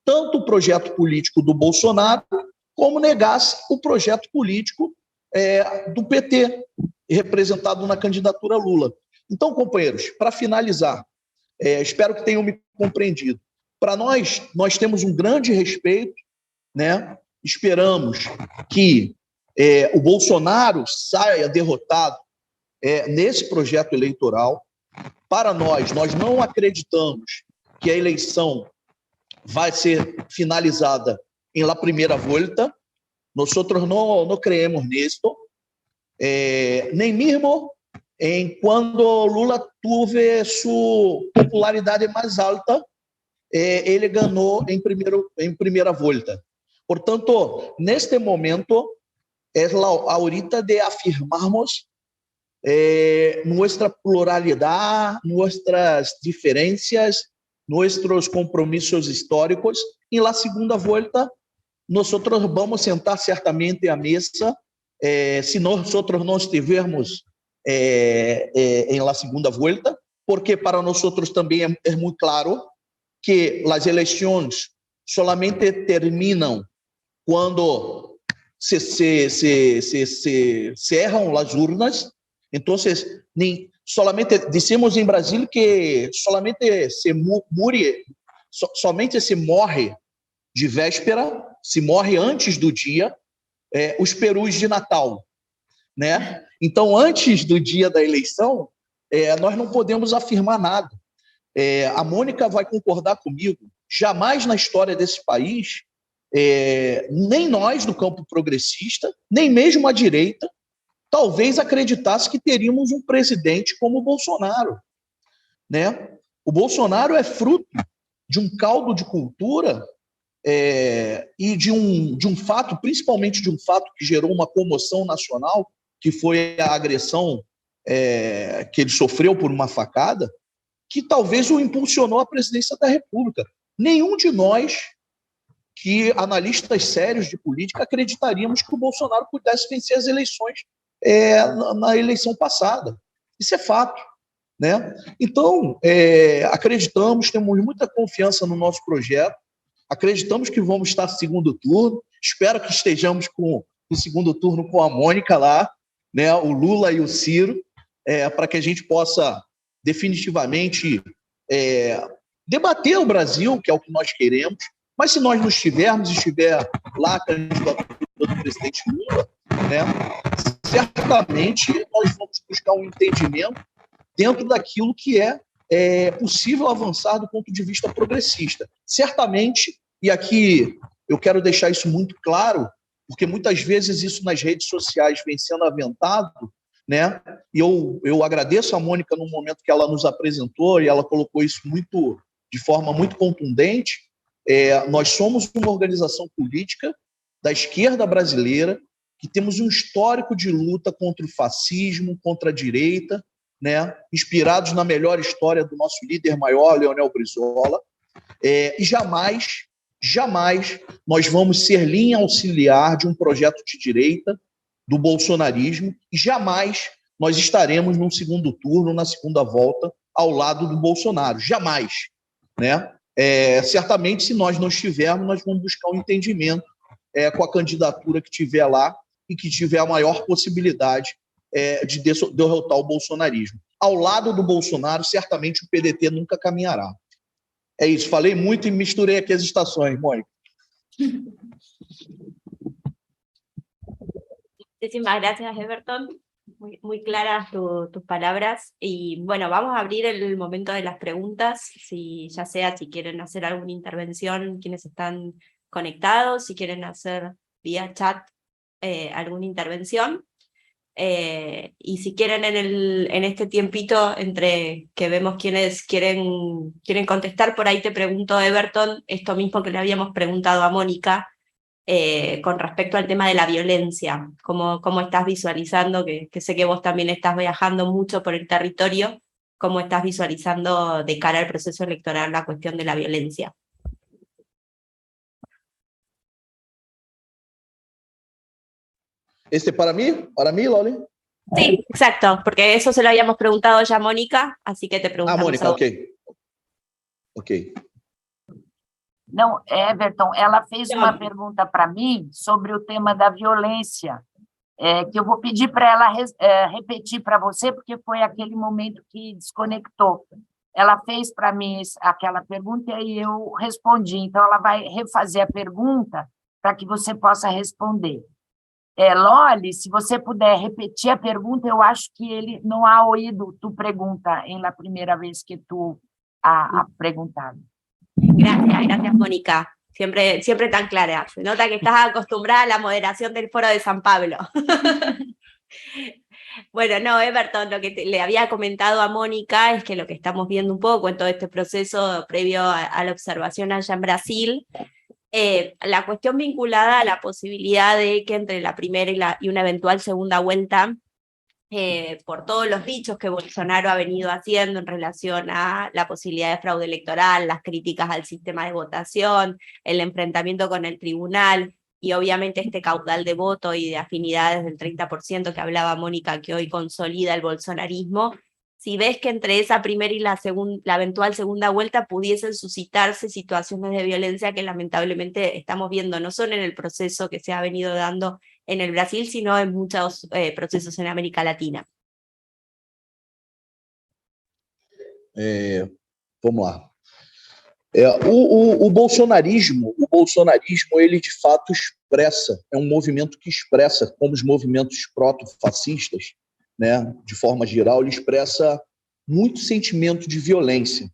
tanto o projeto político do Bolsonaro, como negasse o projeto político do PT, representado na candidatura Lula. Então, companheiros, para finalizar, espero que tenham me compreendido. Para nós temos um grande respeito, né? Esperamos que o Bolsonaro saia derrotado nesse projeto eleitoral. Para nós não acreditamos que a eleição vai ser finalizada em la primera vuelta. Nosotros no creemos nisto. Nem mesmo quando Lula teve sua popularidade mais alta, ele ganhou em primeira volta. Portanto, neste momento, é a hora de afirmarmos nossa pluralidade, nossas diferenças, nossos compromissos históricos. E na segunda volta, nós vamos sentar certamente à mesa. Se nós não estivermos em la segunda volta, porque para nós também é muito claro que as eleições solamente terminam quando se cerram as urnas. Então, solamente dizemos em Brasil que somente se morre de véspera, se morre antes do dia, os perus de Natal, né? Então, antes do dia da eleição, nós não podemos afirmar nada. A Mônica vai concordar comigo, jamais na história desse país, nem nós do campo progressista, nem mesmo a direita, talvez acreditasse que teríamos um presidente como o Bolsonaro, né? O Bolsonaro é fruto de um caldo de cultura e de um fato, principalmente de um fato que gerou uma comoção nacional, que foi a agressão que ele sofreu por uma facada, que talvez o impulsionou à presidência da República. Nenhum de nós, que analistas sérios de política, acreditaríamos que o Bolsonaro pudesse vencer as eleições na eleição passada. Isso é fato, né? Então, acreditamos, temos muita confiança no nosso projeto, acreditamos que vamos estar no segundo turno, espero que estejamos no segundo turno com a Mônica lá, né, o Lula e o Ciro, para que a gente possa definitivamente debater o Brasil, que é o que nós queremos. Mas se nós não estiver lá a candidatura do presidente Lula, né, certamente nós vamos buscar um entendimento dentro daquilo que é possível avançar do ponto de vista progressista. Certamente, e aqui eu quero deixar isso muito claro, porque muitas vezes isso nas redes sociais vem sendo aventado, né? E eu agradeço a Mônica no momento que ela nos apresentou e ela colocou isso de forma muito contundente. Nós somos uma organização política da esquerda brasileira que temos um histórico de luta contra o fascismo, contra a direita, né? Inspirados na melhor história do nosso líder maior, Leonel Brizola, e jamais nós vamos ser linha auxiliar de um projeto de direita, do bolsonarismo, e jamais nós estaremos num segundo turno, na segunda volta, ao lado do Bolsonaro. Jamais, né? Certamente, se nós não estivermos, nós vamos buscar um entendimento com a candidatura que tiver lá e que tiver a maior possibilidade de derrotar o bolsonarismo. Ao lado do Bolsonaro, certamente o PDT nunca caminhará. É isso, falei muito e misturei aqui as estações, Mônica. Muchísimas gracias, Everton. Muy claras tus palabras. Y bueno, vamos a abrir el momento de las preguntas, si quieren hacer alguna intervención, quienes están conectados, si quieren hacer vía chat alguna intervención. Y si quieren en este tiempito entre que vemos quienes quieren contestar, por ahí te pregunto, Everton, esto mismo que le habíamos preguntado a Mónica, con respecto al tema de la violencia, cómo estás visualizando, que sé que vos también estás viajando mucho por el territorio, cómo estás visualizando de cara al proceso electoral la cuestión de la violencia. Para mí, Loli. Sí, exacto, porque eso se lo habíamos preguntado ya a Mónica, así que te preguntamos. Mônica, ok. Não, Everton, ela fez uma pergunta para mim sobre o tema da violência, que eu vou pedir para ela repetir para você, porque foi aquele momento que desconectou. ela fez para mim aquela pergunta e aí eu respondi. Então, ela vai refazer a pergunta para que você possa responder. Loli, se você puder repetir a pergunta, eu acho que ele não ha oído tu pregunta en la primera vez que tú ha preguntado. Gracias, Mónica. Siempre tan clara. Se nota que estás acostumbrada a la moderación del Foro de San Pablo. Bueno, no, Everton, lo que le había comentado a Mónica es que lo que estamos viendo un poco en todo este proceso previo a la observación allá en Brasil, la cuestión vinculada a la posibilidad de que entre la primera y una eventual segunda vuelta, por todos los dichos que Bolsonaro ha venido haciendo en relación a la posibilidad de fraude electoral, las críticas al sistema de votación, el enfrentamiento con el tribunal, y obviamente este caudal de voto y de afinidades del 30% que hablaba Mónica, que hoy consolida el bolsonarismo, si ves que entre esa primera y la eventual segunda vuelta pudiesen suscitarse situaciones de violencia que lamentablemente estamos viendo, no solo en el proceso que se ha venido dando en el Brasil, sino en muchos procesos en América Latina. Vamos lá. O bolsonarismo, ele de fato expressa, é um movimento que expressa, como os movimentos proto-fascistas, né, de forma geral, ele expressa muito sentimento de violência.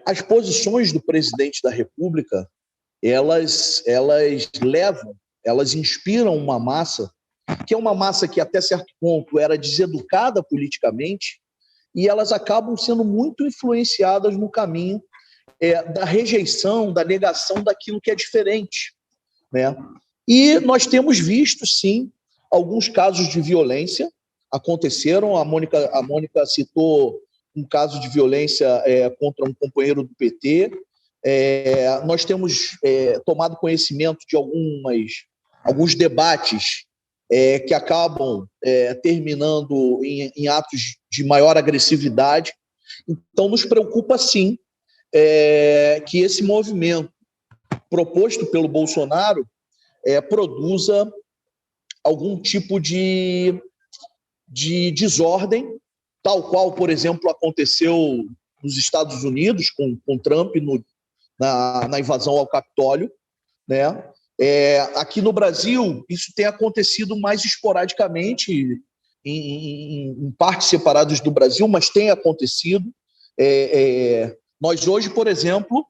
As posições do presidente da República, elas inspiram uma massa, que é uma massa que até certo ponto era deseducada politicamente, e elas acabam sendo muito influenciadas no caminho da rejeição, da negação daquilo que é diferente, né? E nós temos visto, sim, alguns casos de violência aconteceram. A Mônica citou um caso de violência contra um companheiro do PT. Nós temos tomado conhecimento de alguns debates que acabam terminando em atos de maior agressividade. Então, nos preocupa, sim, que esse movimento proposto pelo Bolsonaro produza algum tipo de desordem, tal qual, por exemplo, aconteceu nos Estados Unidos com Trump na invasão ao Capitólio, né? Aqui no Brasil, isso tem acontecido mais esporadicamente, em partes separadas do Brasil, mas tem acontecido. Nós hoje, por exemplo,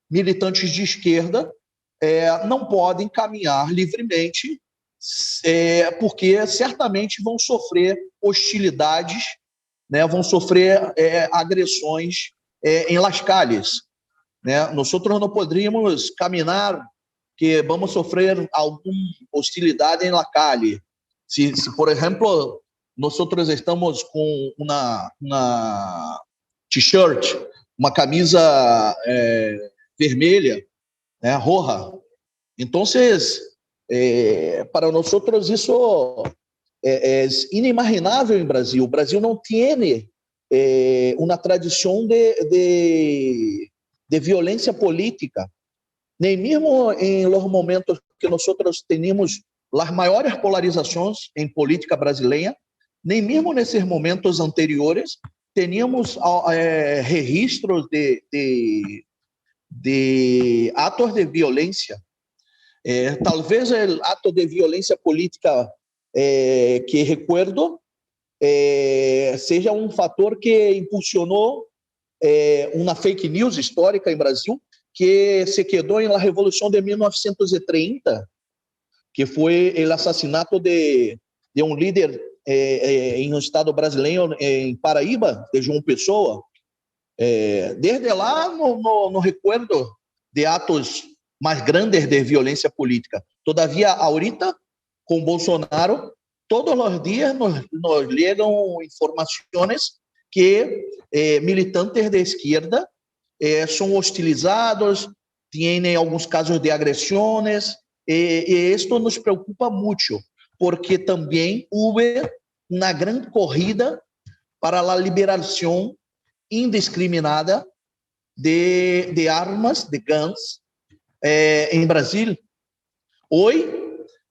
militantes de esquerda não podem caminhar livremente, porque certamente vão sofrer hostilidades, né? Vão sofrer agressões em las calles, né? Nós não poderíamos caminhar, que vamos sofrer alguma hostilidade em la calle. Se por exemplo, nós estamos com uma t-shirt, uma camisa vermelha, né, roja. Então, para nós isso é inimaginável em Brasil. O Brasil não tem uma tradição de violência política, nem mesmo em los momentos que nós tínhamos as maiores polarizações em política brasileira, nem mesmo nesses momentos anteriores teníamos registros de atos de violência. Talvez o ato de violência política que recuerdo seja um fator que impulsionou uma fake news histórica em Brasil, que se quedou na Revolução de 1930, que foi o assassinato de um líder em um estado brasileiro, em Paraíba, de João Pessoa. Desde lá, no recuerdo de atos mais grandes de violência política. Todavia, ahorita, com Bolsonaro, todos os dias nos chegam informações que militantes de esquerda são hostilizados, têm alguns casos de agressões, e isto nos preocupa muito, porque também houve uma grande corrida para a liberação indiscriminada de armas, de guns, em Brasil. Hoje,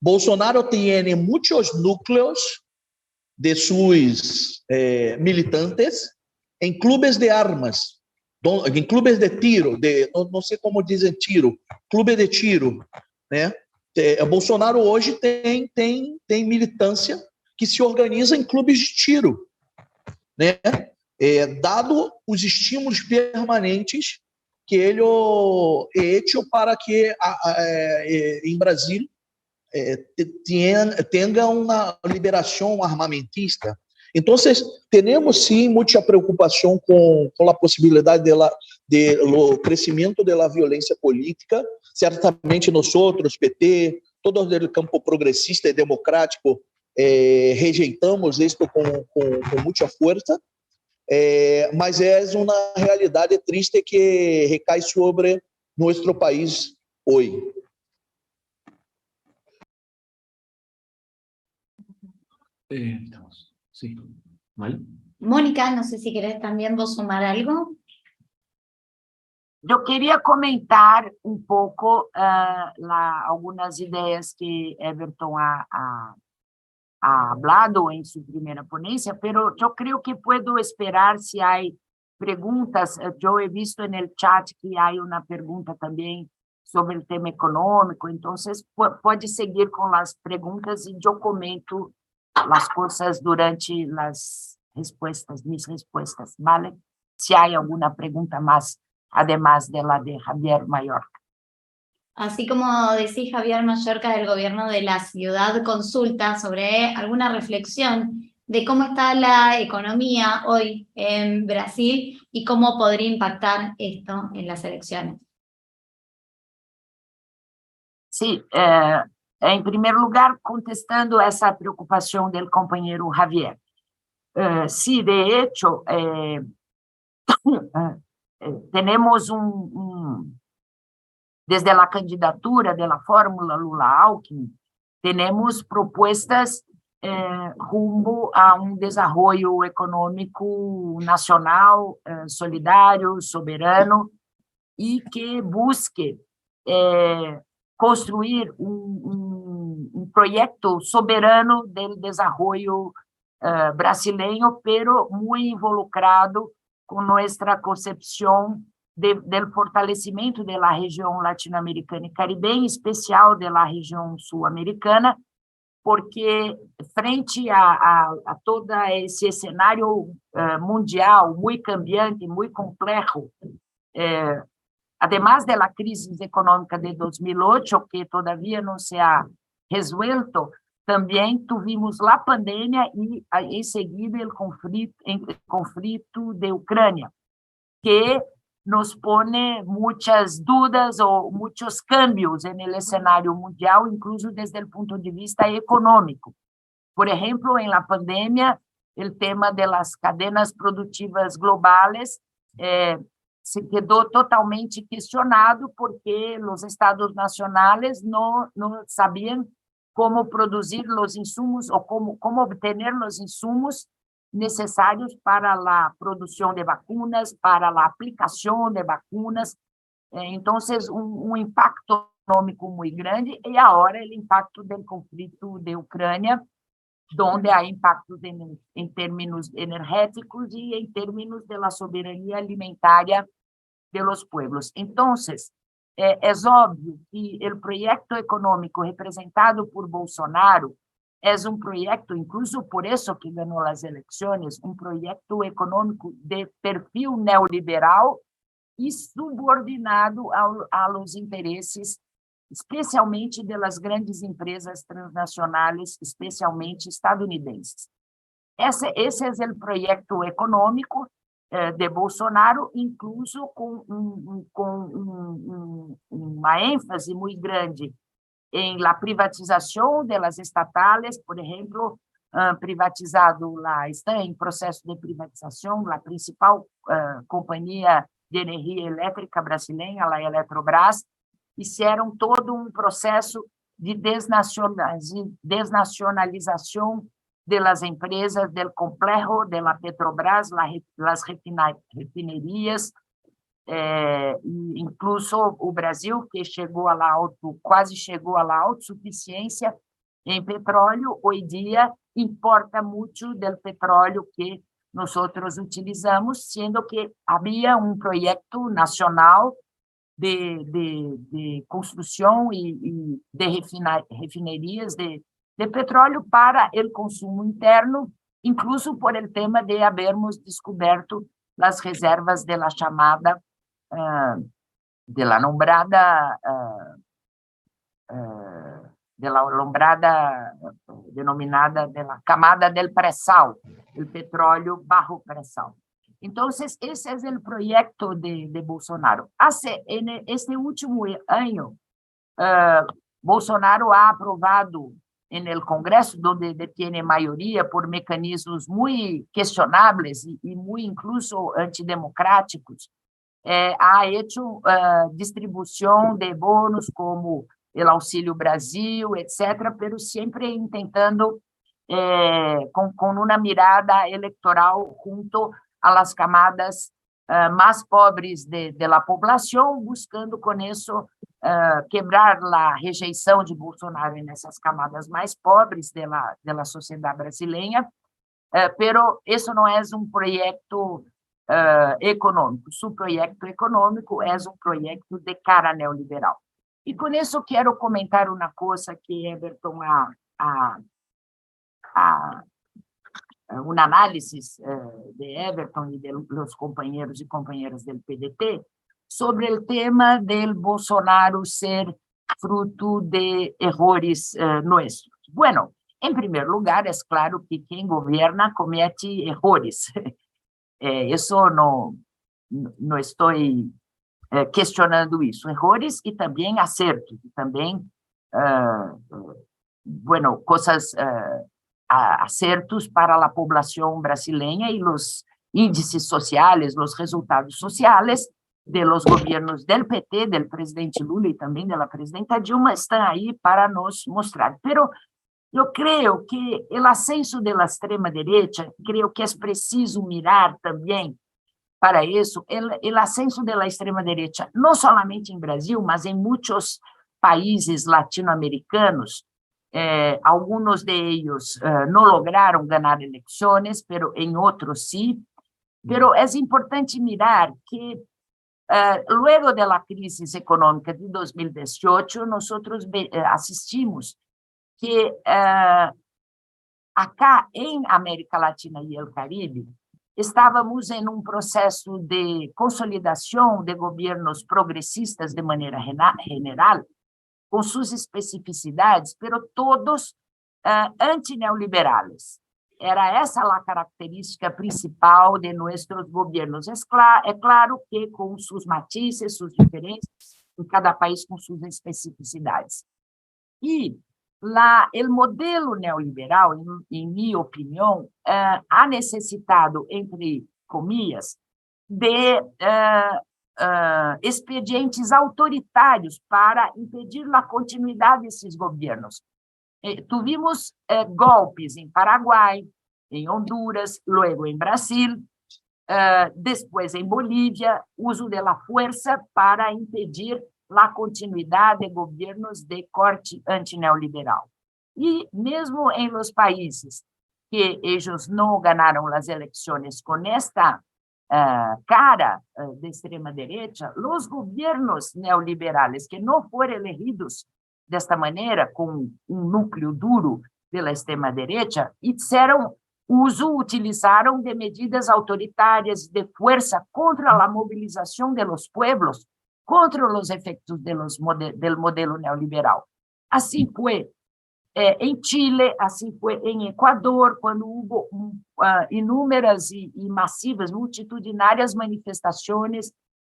Bolsonaro tem muitos núcleos de seus militantes em clubes de armas, em clubes de tiro, não sei como dizem tiro, clube de tiro, né? Bolsonaro hoje tem militância que se organiza em clubes de tiro, né? Dado os estímulos permanentes que ele é hecho para que em Brasil tenha uma liberação armamentista. Então, temos sim muita preocupação com a possibilidade do crescimento da violência política. Certamente nós, PT, todos do campo progressista e democrático, rejeitamos isto com muita força, mas é uma realidade triste que recai sobre nosso país hoje. Sí. ¿Vale? Mónica, no sé si querés también vos sumar algo. Eu queria comentar um pouco algumas ideias que Everton ha hablado em sua primeira ponência, pero eu creio que puedo esperar se há perguntas. Eu he visto no chat que há uma pergunta também sobre o tema econômico, então pode seguir com as perguntas e eu comento as coisas durante minhas respostas, ¿vale? Se há alguma pergunta mais, además de la de Javier Mayorga. Así como decís, Javier Mayorga, del gobierno de la ciudad, consulta sobre alguna reflexión de cómo está la economía hoy en Brasil y cómo podría impactar esto en las elecciones. Sí, em primeiro lugar, contestando essa preocupação do companheiro Javier. Sí, de hecho, tenemos desde a candidatura da fórmula Lula-Alckmin, temos propostas rumbo a desenvolvimento econômico nacional, solidário, soberano, e que busque construir projeto soberano do desenvolvimento brasileiro, pero muito involucrado com nossa concepção do fortalecimento da região latino-americana e caribenha, em especial da região sul-americana, porque frente a todo esse cenário mundial muito cambiante, muito complexo, además da crise econômica de 2008, que todavia não se ha resuelto, também tivemos a pandemia e, em seguida, o conflito de Ucrânia, que nos põe muitas dúvidas ou muitos cambios no cenário mundial, incluso desde o ponto de vista econômico. Por exemplo, em la pandemia, o tema das cadenas produtivas globais se quedou totalmente questionado porque os estados nacionais não sabiam como produzir os insumos ou como obter os insumos necessários para a produção de vacunas, para a aplicação de vacunas. Então, impacto econômico muito grande, e agora o impacto do conflito de Ucrânia, onde há impactos em termos energéticos e em termos da soberania alimentária dos povos. Então, é óbvio que o projeto econômico representado por Bolsonaro é projeto, incluso por isso que ganhou as eleições, projeto econômico de perfil neoliberal e subordinado aos interesses, especialmente das grandes empresas transnacionais, especialmente estadunidenses. Esse é o projeto econômico de Bolsonaro, incluso com uma ênfase muito grande em la privatização das estatais, por exemplo, está em processo de privatização a principal companhia de energia elétrica brasileira, a Eletrobras. Fizeram todo processo de desnacionalização das empresas, do complexo da Petrobras, as refinarias, incluso o Brasil, que quase chegou à autossuficiência em petróleo, hoje dia importa muito do petróleo que nosotros utilizamos, siendo que había un proyecto nacional de construção e de refinarias de petróleo para o consumo interno, incluso por el tema de habermos descoberto as reservas de la chamada, de la nombrada, denominada de la camada del pré-sal, o petróleo bajo pré-sal. Então, esse é o projeto de Bolsonaro. Este último ano, Bolsonaro ha aprovado no Congresso, onde detém maioria por mecanismos muito questionáveis e muito incluso antidemocráticos, ha hecho distribuição de bônus como o Auxílio Brasil, etc., pero sempre tentando com uma mirada eleitoral junto a las camadas mais pobres de la poblação, buscando com isso quebrar a rejeição de Bolsonaro nessas camadas mais pobres de la sociedade brasileira, pero isso não é um projeto econômico. Su projeto econômico é um projeto de cara neoliberal. E com isso quero comentar uma coisa que Everton un análisis de Everton y de los compañeros y compañeras del PDT sobre el tema del Bolsonaro ser fruto de errores nuestros. Bueno, en primer lugar, es claro que quien gobierna comete errores. Eso no estoy questionando isso. Errores y también acertos, y también, bueno, cosas... acertos para a população brasileira e os índices sociais, os resultados sociais de los governos del PT, del presidente Lula e também da presidenta Dilma estão aí para nos mostrar. Pero eu creio que o ascenso da extrema-direita, creio que é preciso mirar também para isso, o ascenso da extrema-direita, não somente em Brasil, mas em muitos países latino-americanos. Algunos de ellos no lograron ganar elecciones, pero en otros sí. Pero es importante mirar que luego de la crisis económica de 2018, nosotros asistimos que acá en América Latina y el Caribe estávamos en un proceso de consolidación de gobiernos progresistas de manera general, com suas especificidades, pero todos antineoliberales. Era essa a característica principal de nossos governos. É claro que com seus matizes, suas diferenças, em cada país com suas especificidades. E o modelo neoliberal, em minha opinião, ha necessitado, entre comillas, de expedientes autoritários para impedir a continuidade desses governos. Tivemos golpes em Paraguai, em Honduras, luego em Brasil, depois em Bolívia, uso da força para impedir a continuidade de governos de corte antineoliberal. E mesmo em los países que eles não ganharam as eleições com esta cara de extrema-direita, os governos neoliberais que não foram elegidos desta maneira, com um núcleo duro pela extrema-direita, utilizaram de medidas autoritárias de força contra a mobilização de los pueblos, contra os efeitos do modelo neoliberal. Assim foi em Chile, assim foi em Equador, quando houve inúmeras e massivas, multitudinárias manifestações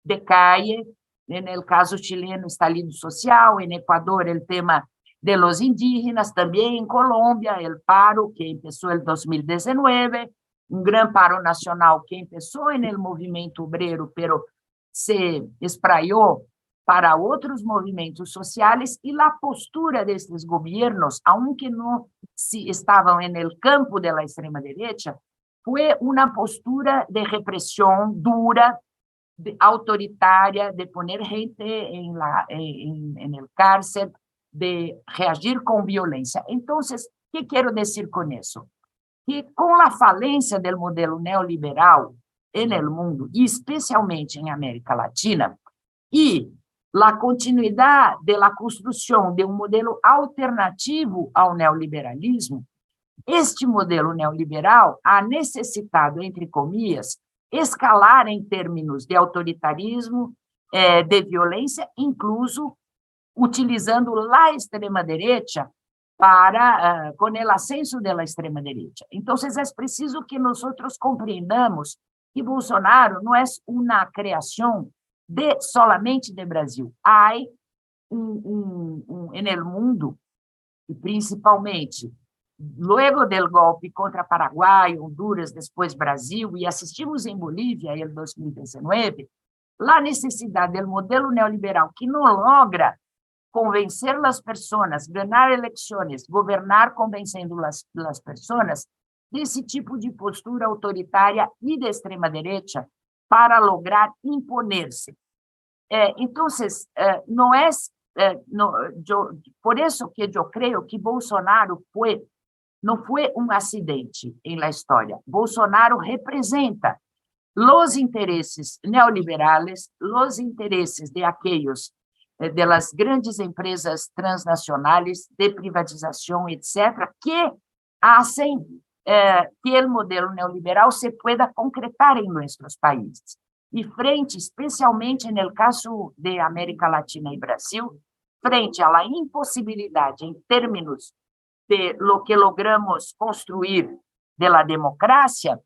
de calle, no caso chileno, estallido social, em Equador, o tema de los indígenas, também em Colômbia, o paro que começou em 2019, um grande paro nacional que começou no movimento obreiro, pero se espraiou para outros movimentos sociais, e a postura destes governos, aunque não estavam no campo da extrema-direita, foi uma postura de repressão dura, autoritária, de poner gente en el cárcel, de reagir com violência. Então, o que quero dizer com isso? que com a falência do modelo neoliberal no mundo, e especialmente em América Latina, e a continuidade da construção de um modelo alternativo ao neoliberalismo, este modelo neoliberal ha necessitado, entre comillas, escalar em termos de autoritarismo, de violência, incluso utilizando a extrema-direita para com o ascenso da extrema-direita. Então, é preciso que nós compreendamos que Bolsonaro não é uma criação solamente do Brasil. Há no mundo, e principalmente luego do golpe contra Paraguai, Honduras, depois Brasil, e assistimos em Bolívia em 2019, a necessidade do modelo neoliberal que não logra convencer as pessoas, ganhar eleições, governar convencendo as pessoas desse tipo de postura autoritária e de extrema-direita para lograr imponer-se. Então, não é... por isso que eu creio que Bolsonaro não foi um acidente na história. Bolsonaro representa os interesses neoliberais, os interesses de aqueles de las grandes empresas transnacionais de privatização, etc., que fazem que o modelo neoliberal se pueda concretar em nossos países. E frente, especialmente no caso de América Latina e Brasil, frente à impossibilidade em termos de lo que logramos construir da democracia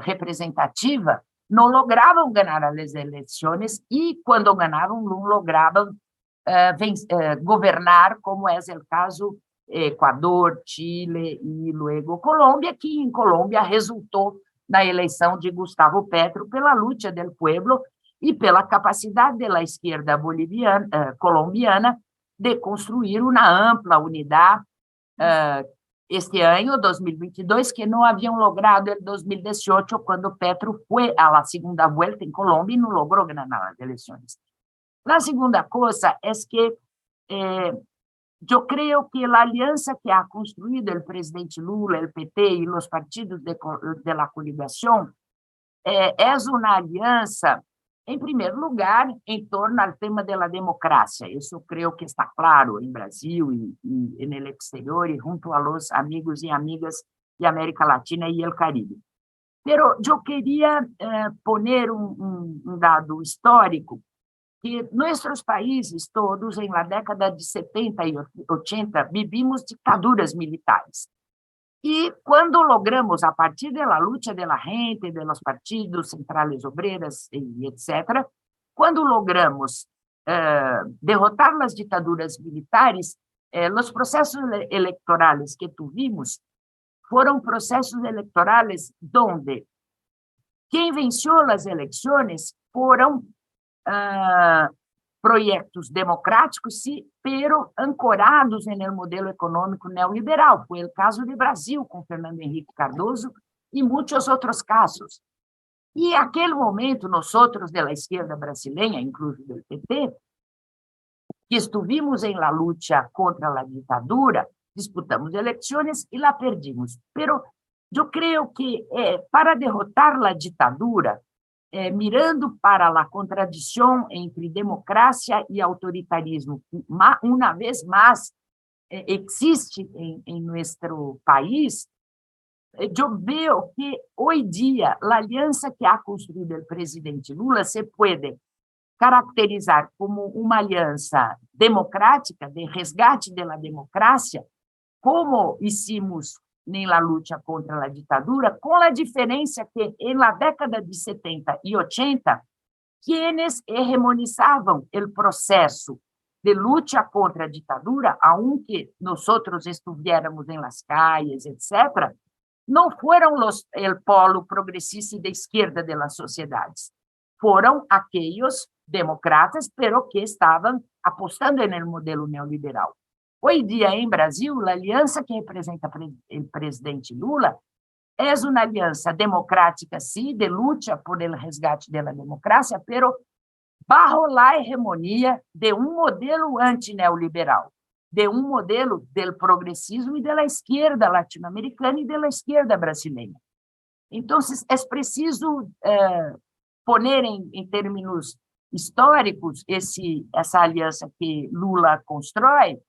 representativa, não logravam ganhar as eleições e, quando ganhavam, não logravam governar, como é o caso Equador, Chile e luego Colômbia, que em Colômbia resultou na eleição de Gustavo Petro pela luta do povo e pela capacidade da esquerda colombiana de construir uma ampla unidade este ano, 2022, que não haviam logrado em 2018, quando Petro foi à segunda volta em Colômbia e não logrou ganhar as eleições. A segunda coisa é que eu creio que a aliança que ha construído o presidente Lula, o PT e os partidos de la coligação é uma aliança, em primeiro lugar, em torno ao tema da democracia. Isso creio que está claro em Brasil e no exterior e junto a los amigos e amigas de América Latina e el Caribe. Pero eu queria poner dado histórico que nossos países todos, em la década de 70 e 80, vivimos ditaduras militares. E quando logramos, a partir da luta da gente, dos partidos, centrais obreiras, etc., quando logramos derrotar as ditaduras militares, os processos eleitorais que tuvimos foram processos eleitorais onde quem venceu as eleições foram projetos democráticos, sim, pero ancorados no modelo econômico neoliberal. Foi o caso do Brasil, com Fernando Henrique Cardoso, e muitos outros casos. E, naquele momento, nós, da esquerda brasileira, inclusive do PT, que estivemos em la luta contra a ditadura, disputamos eleições e la perdimos. Pero eu creio que, para derrotar a ditadura, mirando para a contradição entre democracia e autoritarismo, que uma vez mais existe em nosso país, eu vejo que hoje dia a aliança que ha construído o presidente Lula se pode caracterizar como uma aliança democrática, de resgate da democracia, como hicimos na luta contra a ditadura, com a diferença que, na década de 70 e 80, quienes hegemonizavam o processo de luta contra a ditadura, aunque nós estivéssemos em las calles, etc., não foram o polo progressista e de esquerda das sociedades. Foram aqueles democratas, pero que estavam apostando no modelo neoliberal. Hoje dia, em Brasil, a aliança que representa o presidente Lula é uma aliança democrática, sim, de luta por el resgate da democracia, pero bajo a hegemonia de um modelo antineoliberal. de um modelo do progressismo e da esquerda latino-americana e da esquerda brasileira. Então, é preciso poner em termos históricos essa aliança que Lula constrói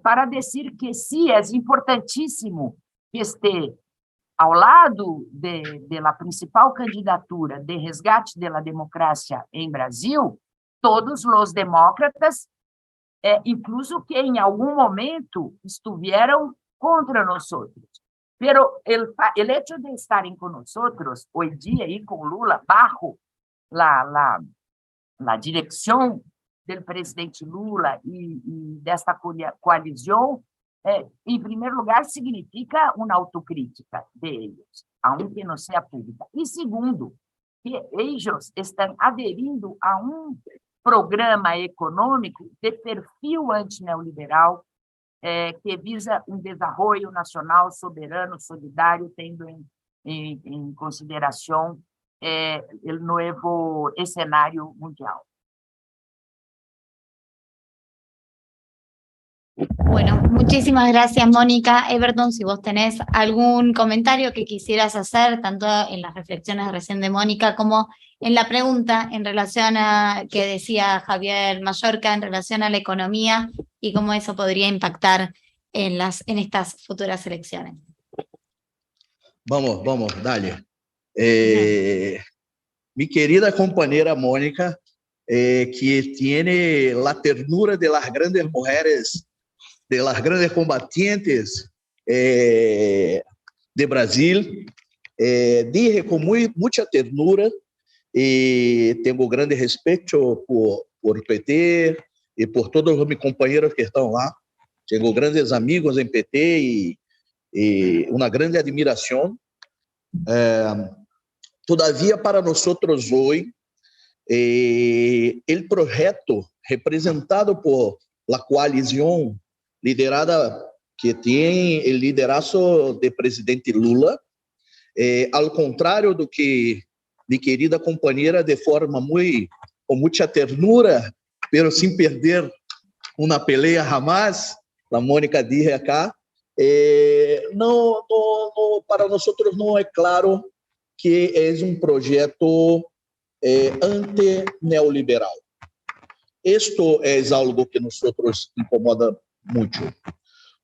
para dizer que sim, é importantíssimo que esteja ao lado da principal candidatura de resgate da democracia em Brasil, todos os demócratas, incluso que em algum momento estiveram contra nós. Pero el hecho de estarem com nós hoje dia e com Lula bajo la direção do presidente Lula e desta coalizão, em primeiro lugar, significa uma autocrítica deles, aunque não seja pública. E segundo, que eles estão aderindo a um programa econômico de perfil antineoliberal, que visa um desenvolvimento nacional soberano, solidário, tendo em consideração o novo cenário mundial. Bueno, muchísimas gracias, Mónica. Everton, si vos tenés algún comentario que quisieras hacer, tanto en las reflexiones recién de Mónica como en la pregunta en relación a que decía Javier Mallorca, en relación a la economía y cómo eso podría impactar en estas futuras elecciones. Vamos, dale. Mi querida compañera Mónica, que tiene la ternura de las grandes mujeres, de las grandes combatientes de Brasil, dije con mucha ternura y tengo grande respeto por PT y por todos los mis compañeros que están lá. Tengo grandes amigos en PT y una grande admiración. Todavía para nosotros hoy, el proyecto representado por la coalición liderada que tiene el liderazgo del presidente Lula, al contrario do que mi querida compañera de forma con mucha ternura, pero sin perder una pelea jamás, la Mónica dije acá, no, para nosotros no es claro que es un proyecto anti-neoliberal. Esto es algo que nosotros incomoda mucho,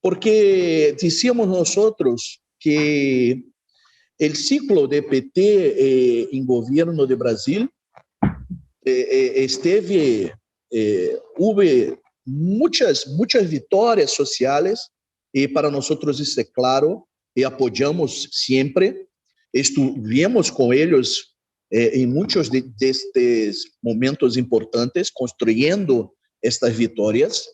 porque decíamos nosotros que el ciclo de PT en gobierno de Brasil hubo muchas victorias sociales y para nosotros eso es claro y apoyamos siempre, estuvimos con ellos en muchos de estos momentos importantes construyendo estas victorias.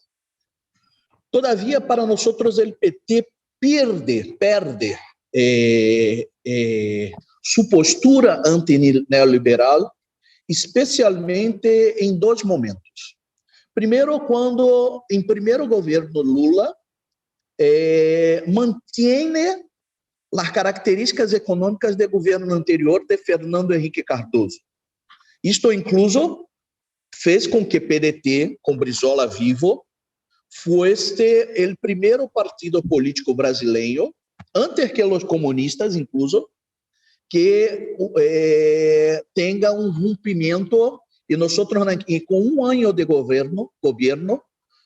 Todavía para nosotros el PT perde su postura anti-neoliberal, especialmente en dos momentos. Primero, cuando en primer gobierno Lula mantiene las características econômicas do governo anterior de Fernando Henrique Cardoso. Isto incluso fez com que PDT, com Brizola vivo, fosse o primeiro partido político brasileiro, antes que os comunistas incluso, que tenha um rompimento, e nós, com um ano de governo,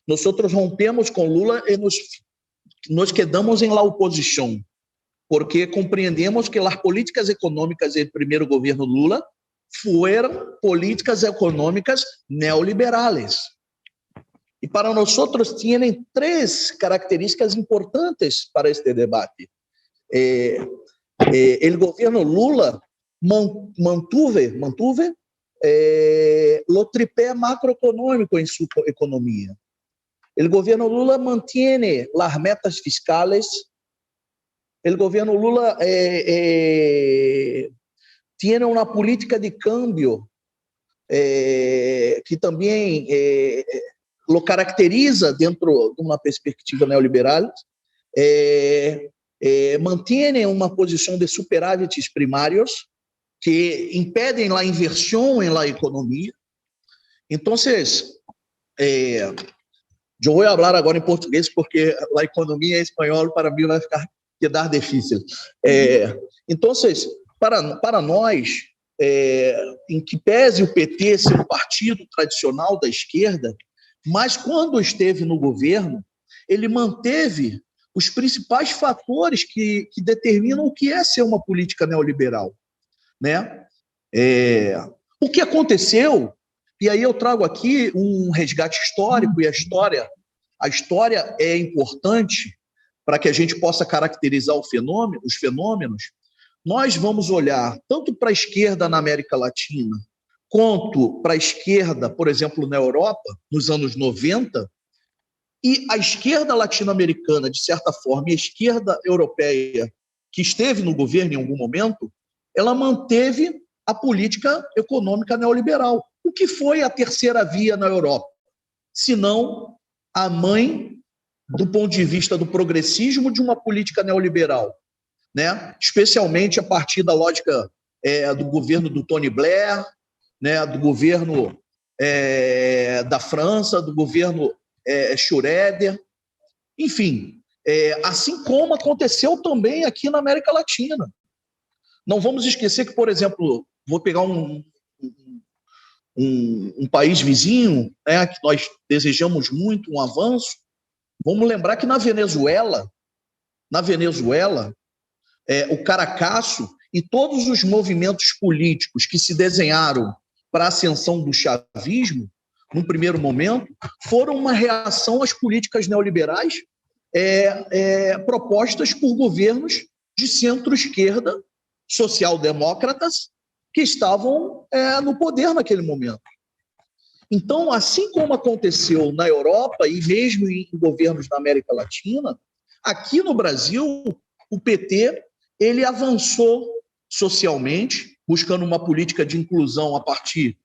nós rompemos com Lula e nos quedamos em la oposição, porque compreendemos que as políticas econômicas do primeiro governo Lula foram políticas econômicas neoliberais. E para nós, têm três características importantes para este debate. O governo Lula mantuve o tripé macroeconômico em sua economia. O governo Lula mantém as metas fiscais. O governo Lula tem uma política de câmbio que também lo caracteriza dentro de uma perspectiva neoliberal, mantém uma posição de superávites primários que impedem a inversão em la economia. Então, Eu vou falar agora em português porque a economia em espanhol para mim vai quedar difícil. Então, para nós, em que pese o PT ser um partido tradicional da esquerda, mas quando esteve no governo, ele manteve os principais fatores que determinam o que é ser uma política neoliberal, né? O que aconteceu, e aí eu trago aqui um resgate histórico, e a história é importante para que a gente possa caracterizar os fenômenos. Nós vamos olhar tanto para a esquerda na América Latina, quanto para a esquerda, por exemplo, na Europa, nos anos 90, e a esquerda latino-americana, de certa forma, e a esquerda europeia, que esteve no governo em algum momento, ela manteve a política econômica neoliberal. O que foi a terceira via na Europa? Senão a mãe, do ponto de vista do progressismo, de uma política neoliberal, né? Especialmente a partir da lógica do governo do Tony Blair, né? Do governo da França, do governo Schröder, enfim, assim como aconteceu também aqui na América Latina. Não vamos esquecer que, por exemplo, vou pegar um país vizinho, né, que nós desejamos muito um avanço. Vamos lembrar que na Venezuela, o Caracasso e todos os movimentos políticos que se desenharam para a ascensão do chavismo, num primeiro momento, foram uma reação às políticas neoliberais propostas por governos de centro-esquerda, social-demócratas, que estavam no poder naquele momento. Então, assim como aconteceu na Europa e mesmo em governos na América Latina, aqui no Brasil, o PT ele avançou socialmente, buscando uma política de inclusão a partir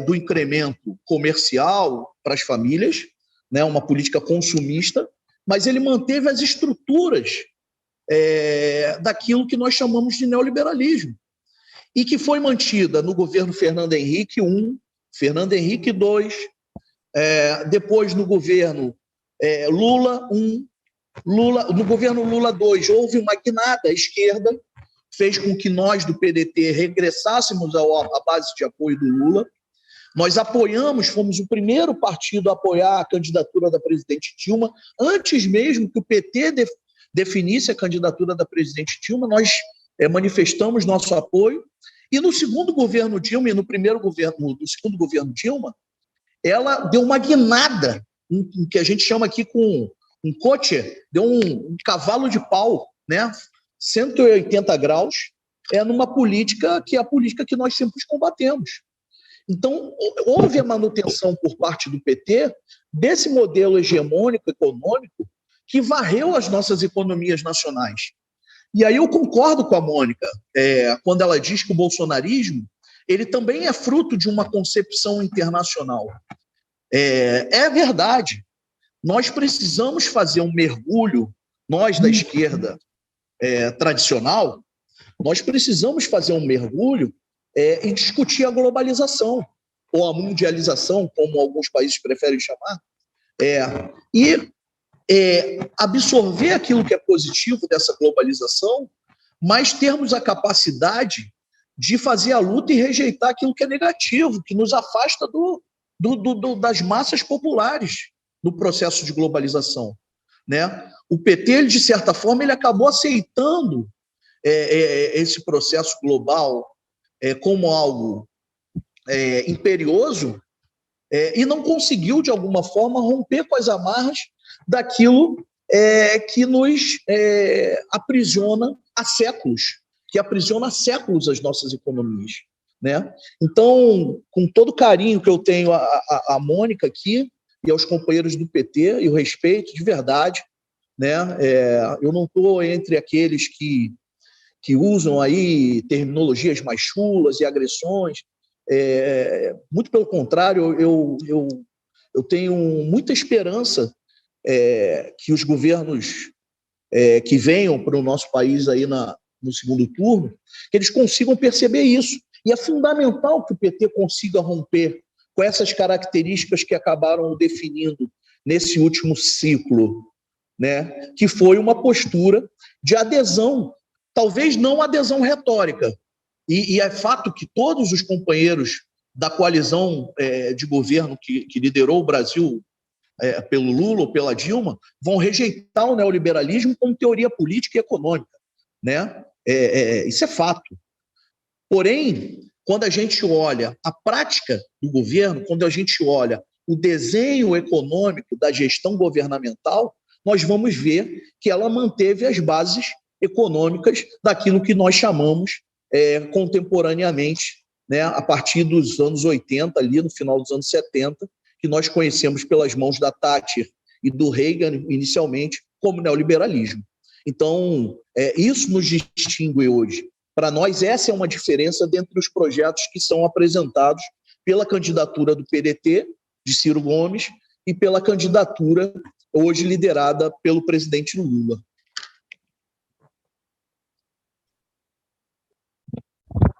do incremento comercial para as famílias, né, uma política consumista, mas ele manteve as estruturas daquilo que nós chamamos de neoliberalismo, e que foi mantida no governo Fernando Henrique I, Fernando Henrique II, depois no governo Lula I, no governo Lula II, houve uma guinada à esquerda, fez com que nós do PDT regressássemos à base de apoio do Lula. Nós apoiamos, fomos o primeiro partido a apoiar a candidatura da presidente Dilma, antes mesmo que o PT definisse a candidatura da presidente Dilma, nós manifestamos nosso apoio. E no segundo governo Dilma e no segundo governo Dilma, ela deu uma guinada, que a gente chama aqui com um coche, deu um cavalo de pau, né? 180 graus, numa política que é a política que nós sempre combatemos. Então, houve a manutenção por parte do PT desse modelo hegemônico econômico que varreu as nossas economias nacionais. E aí eu concordo com a Mônica, quando ela diz que o bolsonarismo ele também é fruto de uma concepção internacional. É verdade. Nós precisamos fazer um mergulho, nós da esquerda tradicional, nós precisamos fazer um mergulho e discutir a globalização, ou a mundialização, como alguns países preferem chamar, e absorver aquilo que é positivo dessa globalização, mas termos a capacidade de fazer a luta e rejeitar aquilo que é negativo, que nos afasta das massas populares no processo de globalização, né? O PT, ele, de certa forma, ele acabou aceitando esse processo global como algo imperioso e não conseguiu, de alguma forma, romper com as amarras daquilo que nos aprisiona há séculos, as nossas economias, né? Então, com todo o carinho que eu tenho à Mônica aqui e aos companheiros do PT, e o respeito de verdade, né? Eu não estou entre aqueles que usam aí terminologias mais chulas e agressões. Muito pelo contrário, eu tenho muita esperança que os governos que venham para o nosso país aí no segundo turno, que eles consigam perceber isso. E é fundamental que o PT consiga romper com essas características que acabaram definindo nesse último ciclo, né? Que foi uma postura de adesão, talvez não adesão retórica. E é fato que todos os companheiros da coalizão de governo que liderou o Brasil pelo Lula ou pela Dilma vão rejeitar o neoliberalismo como teoria política e econômica, né? Isso é fato. Porém, quando a gente olha a prática do governo, quando a gente olha o desenho econômico da gestão governamental, nós vamos ver que ela manteve as bases econômicas daquilo que nós chamamos contemporaneamente, né, a partir dos anos 80, ali no final dos anos 70, que nós conhecemos pelas mãos da Thatcher e do Reagan, inicialmente, como neoliberalismo. Então, isso nos distingue hoje. Para nós, essa é uma diferença dentre os projetos que são apresentados pela candidatura do PDT, de Ciro Gomes, e pela candidatura hoje liderada pelo presidente Lula.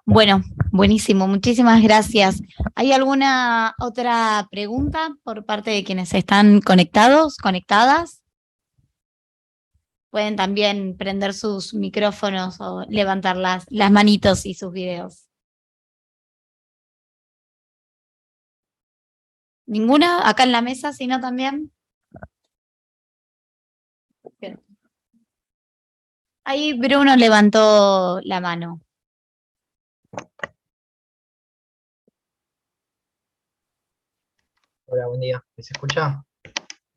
Bueno, buenísimo, muchísimas gracias. ¿Hay alguna otra pregunta por parte de quienes están conectados, conectadas? Pueden también prender sus micrófonos o levantar las manitos y sus videos. ¿Ninguna acá en la mesa, sino también? Bien. Ahí Bruno levantó la mano. Hola, buen día. ¿Se escucha?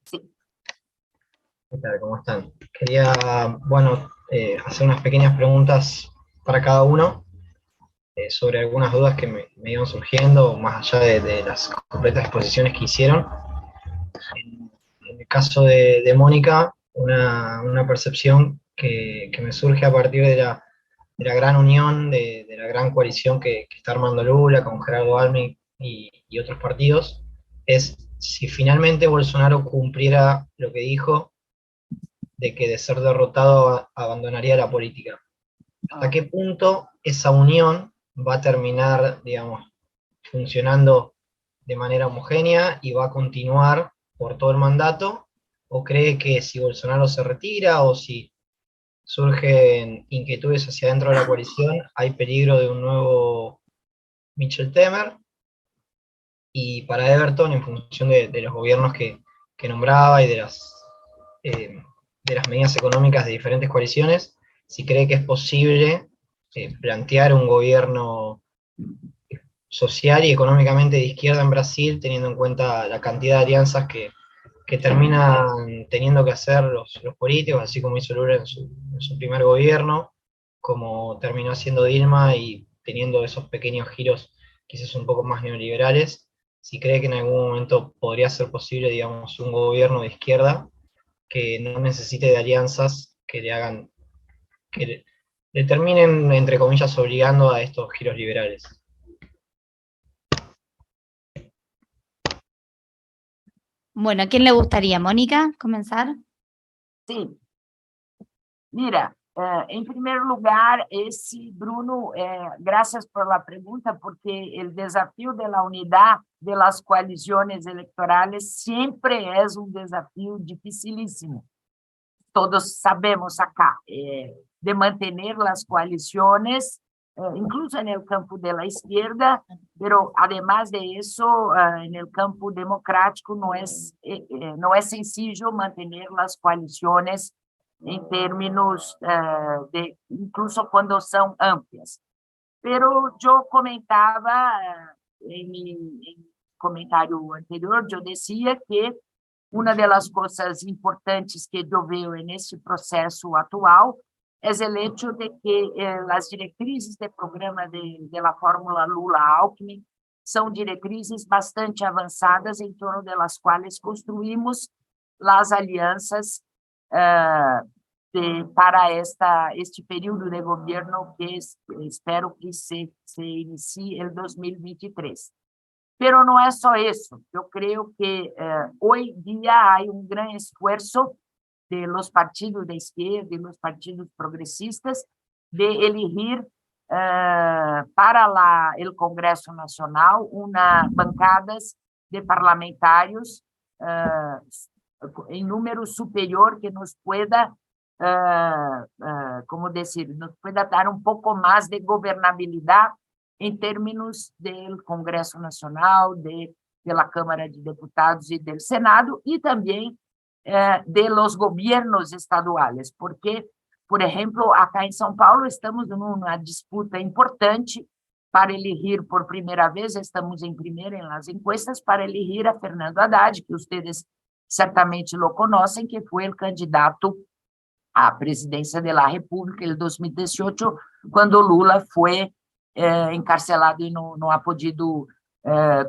Sí. ¿Qué tal? ¿Cómo están? Quería, bueno, hacer unas pequeñas preguntas para cada uno sobre algunas dudas que me iban surgiendo, más allá de las completas exposiciones que hicieron. En el caso de Mónica, una percepción que me surge a partir de la gran unión, de la gran coalición que está armando Lula con Gerardo Almi y otros partidos, es si finalmente Bolsonaro cumpliera lo que dijo de que de ser derrotado abandonaría la política. ¿Hasta qué punto esa unión va a terminar, digamos, funcionando de manera homogénea y va a continuar por todo el mandato? ¿O cree que si Bolsonaro se retira o si surgen inquietudes hacia dentro de la coalición, hay peligro de un nuevo Michel Temer? Y para Everton, en función de los gobiernos que nombraba y de las medidas económicas de diferentes coaliciones, si cree que es posible plantear un gobierno social y económicamente de izquierda en Brasil, teniendo en cuenta la cantidad de alianzas que terminan teniendo que hacer los políticos, así como hizo Lula en su primer gobierno, como terminó haciendo Dilma, y teniendo esos pequeños giros quizás un poco más neoliberales. Si cree que en algún momento podría ser posible, digamos, un gobierno de izquierda que no necesite de alianzas que le hagan, que le terminen, entre comillas, obligando a estos giros liberales. Bueno, ¿a quién le gustaría? ¿Mónica, comenzar? Sí. Mira, em primeiro lugar, Bruno, graças pela pergunta, porque o desafio da unidade das coalições eleitorais sempre é desafio dificilíssimo. Todos sabemos acá, de manter as coalições, incluso no campo da esquerda, pero además de isso, no campo democrático não é sencillo manter as coalições em termos incluso quando são amplias. Pero eu comentava em comentário anterior, eu dizia que uma das coisas importantes que eu vejo nesse processo atual é o hecho de que as diretrizes de programa da fórmula Lula-Alckmin são diretrizes bastante avançadas, em torno das quais construímos as alianças para este período de governo que espero que se inicie em 2023. Pero não é só isso. Eu creio que hoje dia há grande esforço de los partidos de izquierda e los partidos progresistas de elegir para o Congresso Nacional bancadas de parlamentários em número superior que nos pueda, como dizer, nos pueda dar um pouco mais de governabilidade em termos do Congresso Nacional, da Câmara de Deputados e do Senado, e também de los governos estaduais, porque, por exemplo, acá em São Paulo estamos numa disputa importante para elegir por primeira vez, estamos em primeira nas encuestas, para elegir a Fernando Haddad, que vocês certamente lo conhecem, que foi o candidato à presidência da República em 2018, quando Lula foi encarcelado e não ha podido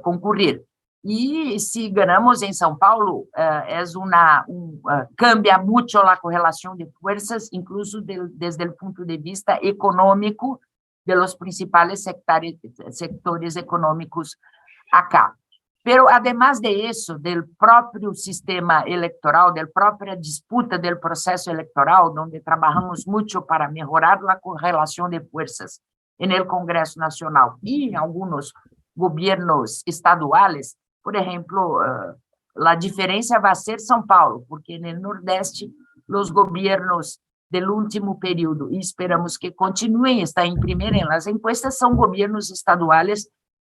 concorrer. E se ganhamos em São Paulo, cambia muito a correlação de forças, incluso desde o ponto de vista econômico, de los principales sectores econômicos acá. Pero, además de isso, do próprio sistema eleitoral, da própria disputa do processo eleitoral, onde trabalhamos muito para melhorar a correlação de forças no Congresso Nacional e em alguns governos estaduais, por exemplo, a diferença vai ser São Paulo, porque no Nordeste, os governos do último período, e esperamos que continuem, está em primeira nas encuestas, são governos estaduais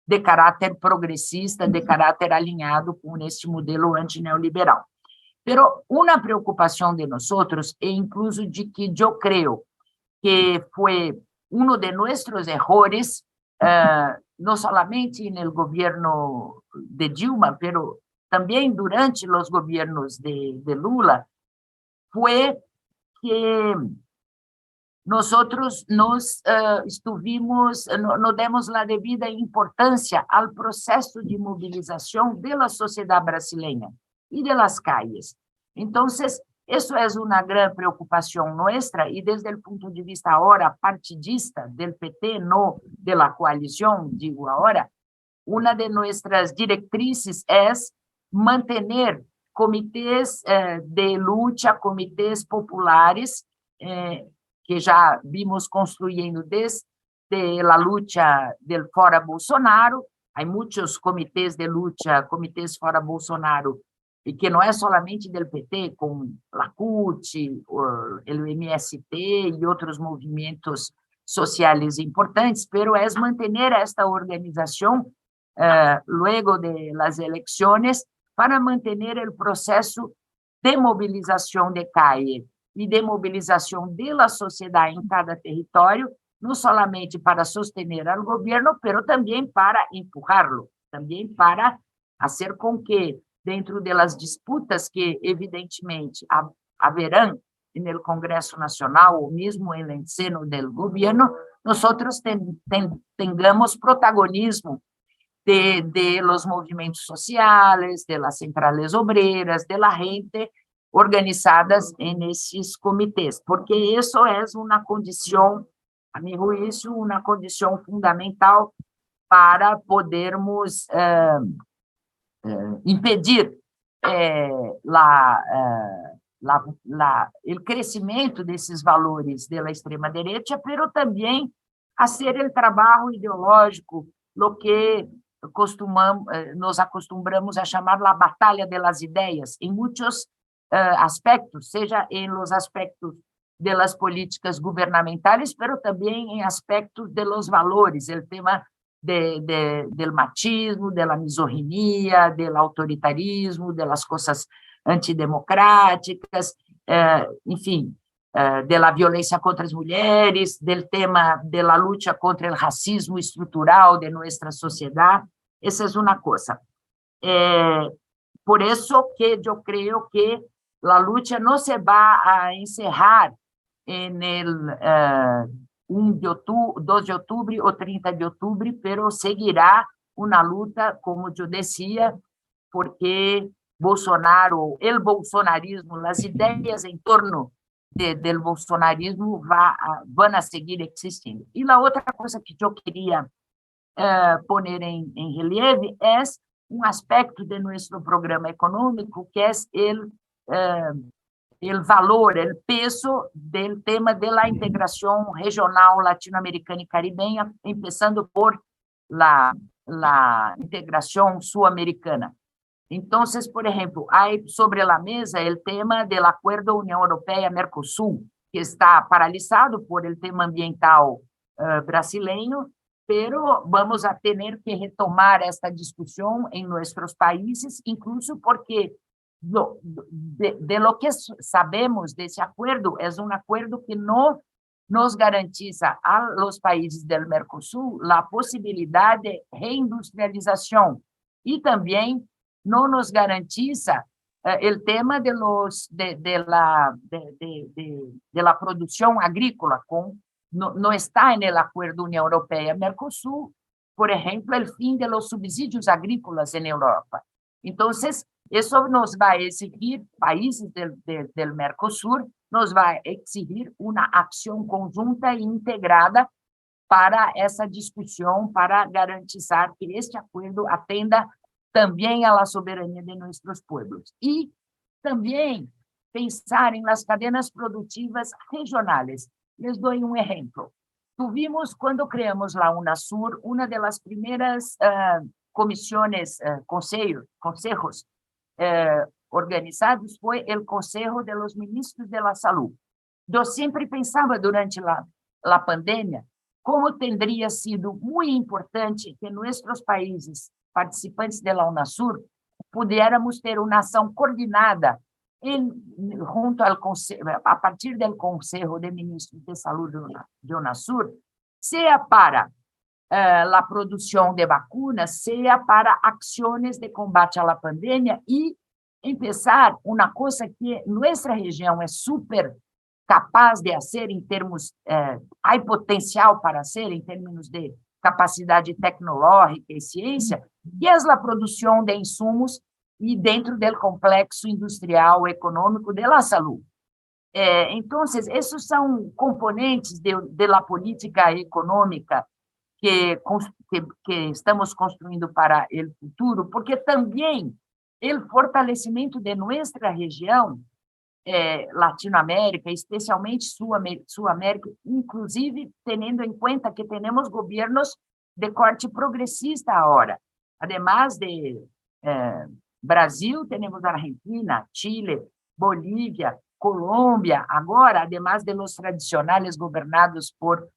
de caráter progressista, de caráter alinhado com este modelo antineoliberal. Pero uma preocupação de nós, e incluso de que eu creio que foi de nossos erros, não somente no governo de Dilma, pero também durante os governos de Lula, foi que nós não demos a devida importância ao processo de mobilização da sociedade brasileira e das calles. Então, isso é uma grande preocupação nossa, e desde o ponto de vista agora partidista do PT, não da coalição, digo agora, uma de nossas diretrizes é manter comitês de luta, comitês populares, que já vimos construindo desde a luta do Fora Bolsonaro. Há muitos comitês de luta, comitês Fora Bolsonaro, e que não é somente do PT, com a CUT, o MST e outros movimentos sociais importantes, pero é manter esta organização luego de las eleições para manter o processo de mobilização de calle e de mobilização da sociedade em cada território, não somente para sostener o governo, pero também para empurrá-lo, também para fazer com que, dentro das disputas que, evidentemente, haverão no Congresso Nacional, ou mesmo no seno do governo, nós tenhamos protagonismo de los movimentos sociais, de las centrales obreras, de la gente organizadas nesses comitês, porque isso é uma condição, a meu juízo, uma condição fundamental para podermos impedir o crescimento desses valores da extrema-direita, mas também fazer o trabalho ideológico, o que nos acostumamos a chamar a batalha das ideias, em muitos aspectos, seja em los aspectos das políticas governamentais, mas também em aspectos de los valores, o tema do machismo, da misoginia, do autoritarismo, das coisas antidemocráticas, enfim, da violência contra as mulheres, do tema da luta contra o racismo estrutural de nossa sociedade. Essa é uma coisa. Por isso que eu creio que a luta não se vai a encerrar no 2 de outubro ou 30 de outubro, mas seguirá uma luta, como eu dizia, porque Bolsonaro, o bolsonarismo, as ideias em torno do bolsonarismo vão seguir existindo. E a outra coisa que eu queria pôr em relieve é aspecto de nosso programa econômico, que é o valor, o peso do tema da integração regional latino-americana e caribenha, começando por a integração sul-americana. Entonces, por ejemplo, hay sobre la mesa el tema del acuerdo Unión Europea-Mercosul, que está paralisado por el tema ambiental brasileño, pero vamos a tener que retomar esta discusión en nuestros países, incluso porque de lo que sabemos de ese acuerdo, es un acuerdo que no nos garantiza a los países del Mercosul la posibilidad de reindustrialización y también no nos garantiza el tema de la producción agrícola, no está en el acuerdo Unión Europea-Mercosul, por ejemplo, el fin de los subsidios agrícolas en Europa. Entonces, eso nos va a exigir, países del Mercosur, nos va a exigir una acción conjunta e integrada para essa discussão, para garantizar que este acordo atenda também à soberania de nossos pueblos. E também pensar em las cadenas produtivas regionais. Les doy um exemplo. Tuvimos, quando criamos la UNASUR, uma das primeiras comisiones, consejos organizados foi o Conselho de los Ministros de la Salud. Eu sempre pensava, durante a pandemia, como teria sido muito importante que nossos países participantes da UNASUR pudiéramos ter uma ação coordenada junto ao Conselho, a partir do Conselho de Ministros de Saúde de UNASUR, seja para a produção de vacinas, seja para ações de combate à pandemia e começar uma coisa que nossa região é super capaz de fazer em termos, há potencial para ser em termos de capacidade tecnológica e ciência, que é a produção de insumos e dentro do complexo industrial econômico da saúde. Então, esses são componentes da política econômica que estamos construindo para o futuro, porque também o fortalecimento de nossa região, Latinoamérica, especialmente Sul-América, inclusive tendo em conta que temos governos de corte progressista agora. Además de Brasil, temos Argentina, Chile, Bolívia, Colômbia, agora, además de los tradicionais governados por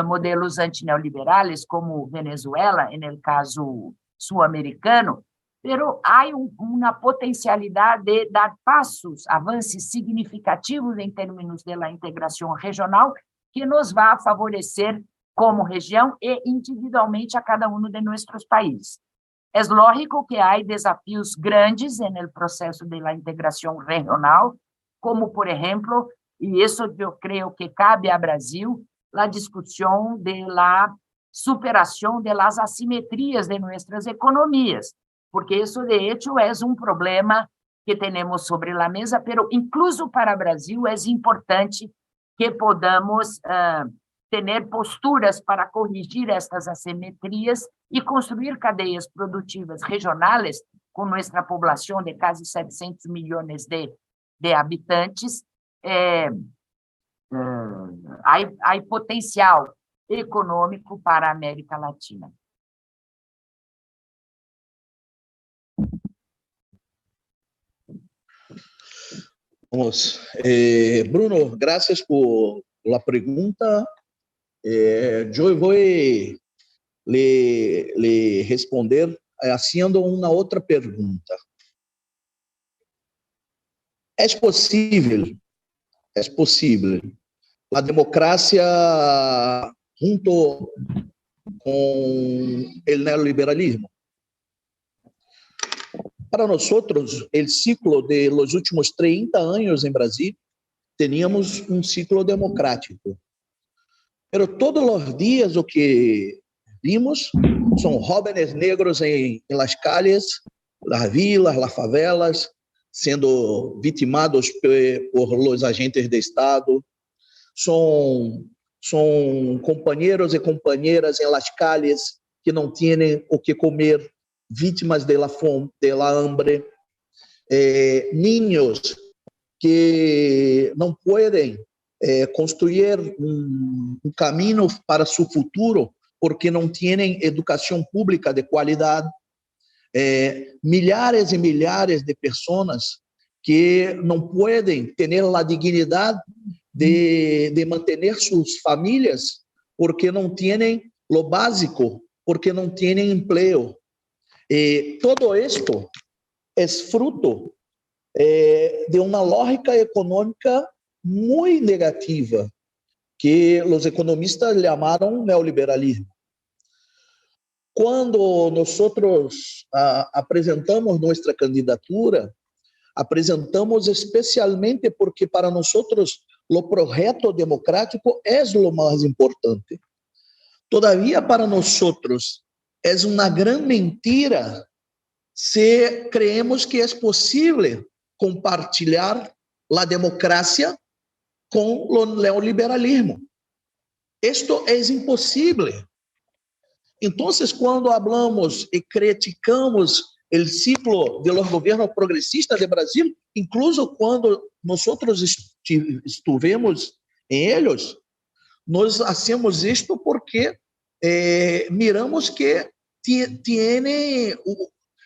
modelos antineoliberais, como Venezuela, no caso sul-americano, pero há uma potencialidade de dar passos, avanços significativos em termos da integração regional, que nos vai favorecer como região e individualmente a cada de nossos países. É lógico que há desafios grandes no processo da integração regional, como, por exemplo, e isso eu creio que cabe a Brasil, a discussão da superação das assimetrias de nossas economias, porque isso, de hecho, é problema que temos sobre a mesa, pero incluso para o Brasil é importante que podamos ter posturas para corrigir estas assimetrias e construir cadeias produtivas regionais com nossa população de quase 700 milhões de habitantes. Há potencial econômico para a América Latina. Vamos. Bruno, gracias por la pregunta. Yo voy le responder haciendo una otra pregunta. Es posible la democracia junto con el neoliberalismo? Para nosotros, el ciclo de los últimos 30 años en Brasil, teníamos un ciclo democrático. Pero todos los días lo que vimos son jóvenes negros en las calles, las vilas, las favelas, sendo vitimados por los agentes de Estado. Son compañeros y compañeras en las calles que no tienen o que comer, vítimas de la fome, de la hambre, niños que no pueden construir un camino para su futuro porque no tienen educación pública de calidad, milhares e milhares de pessoas que não podem ter a dignidade de manter suas famílias porque não têm o básico, porque não têm emprego. Todo isto é fruto de uma lógica econômica muito negativa, que os economistas chamaram neoliberalismo. Quando nós apresentamos nossa candidatura, apresentamos especialmente porque para nós o projeto democrático é o mais importante. Todavia, para nós é uma grande mentira se creemos que é possível compartilhar a democracia com o neoliberalismo. Isto é impossível. Então, quando falamos e criticamos o ciclo de los governos progressistas de Brasil, incluso quando nós estivemos em eles, nós hacemos isto porque miramos que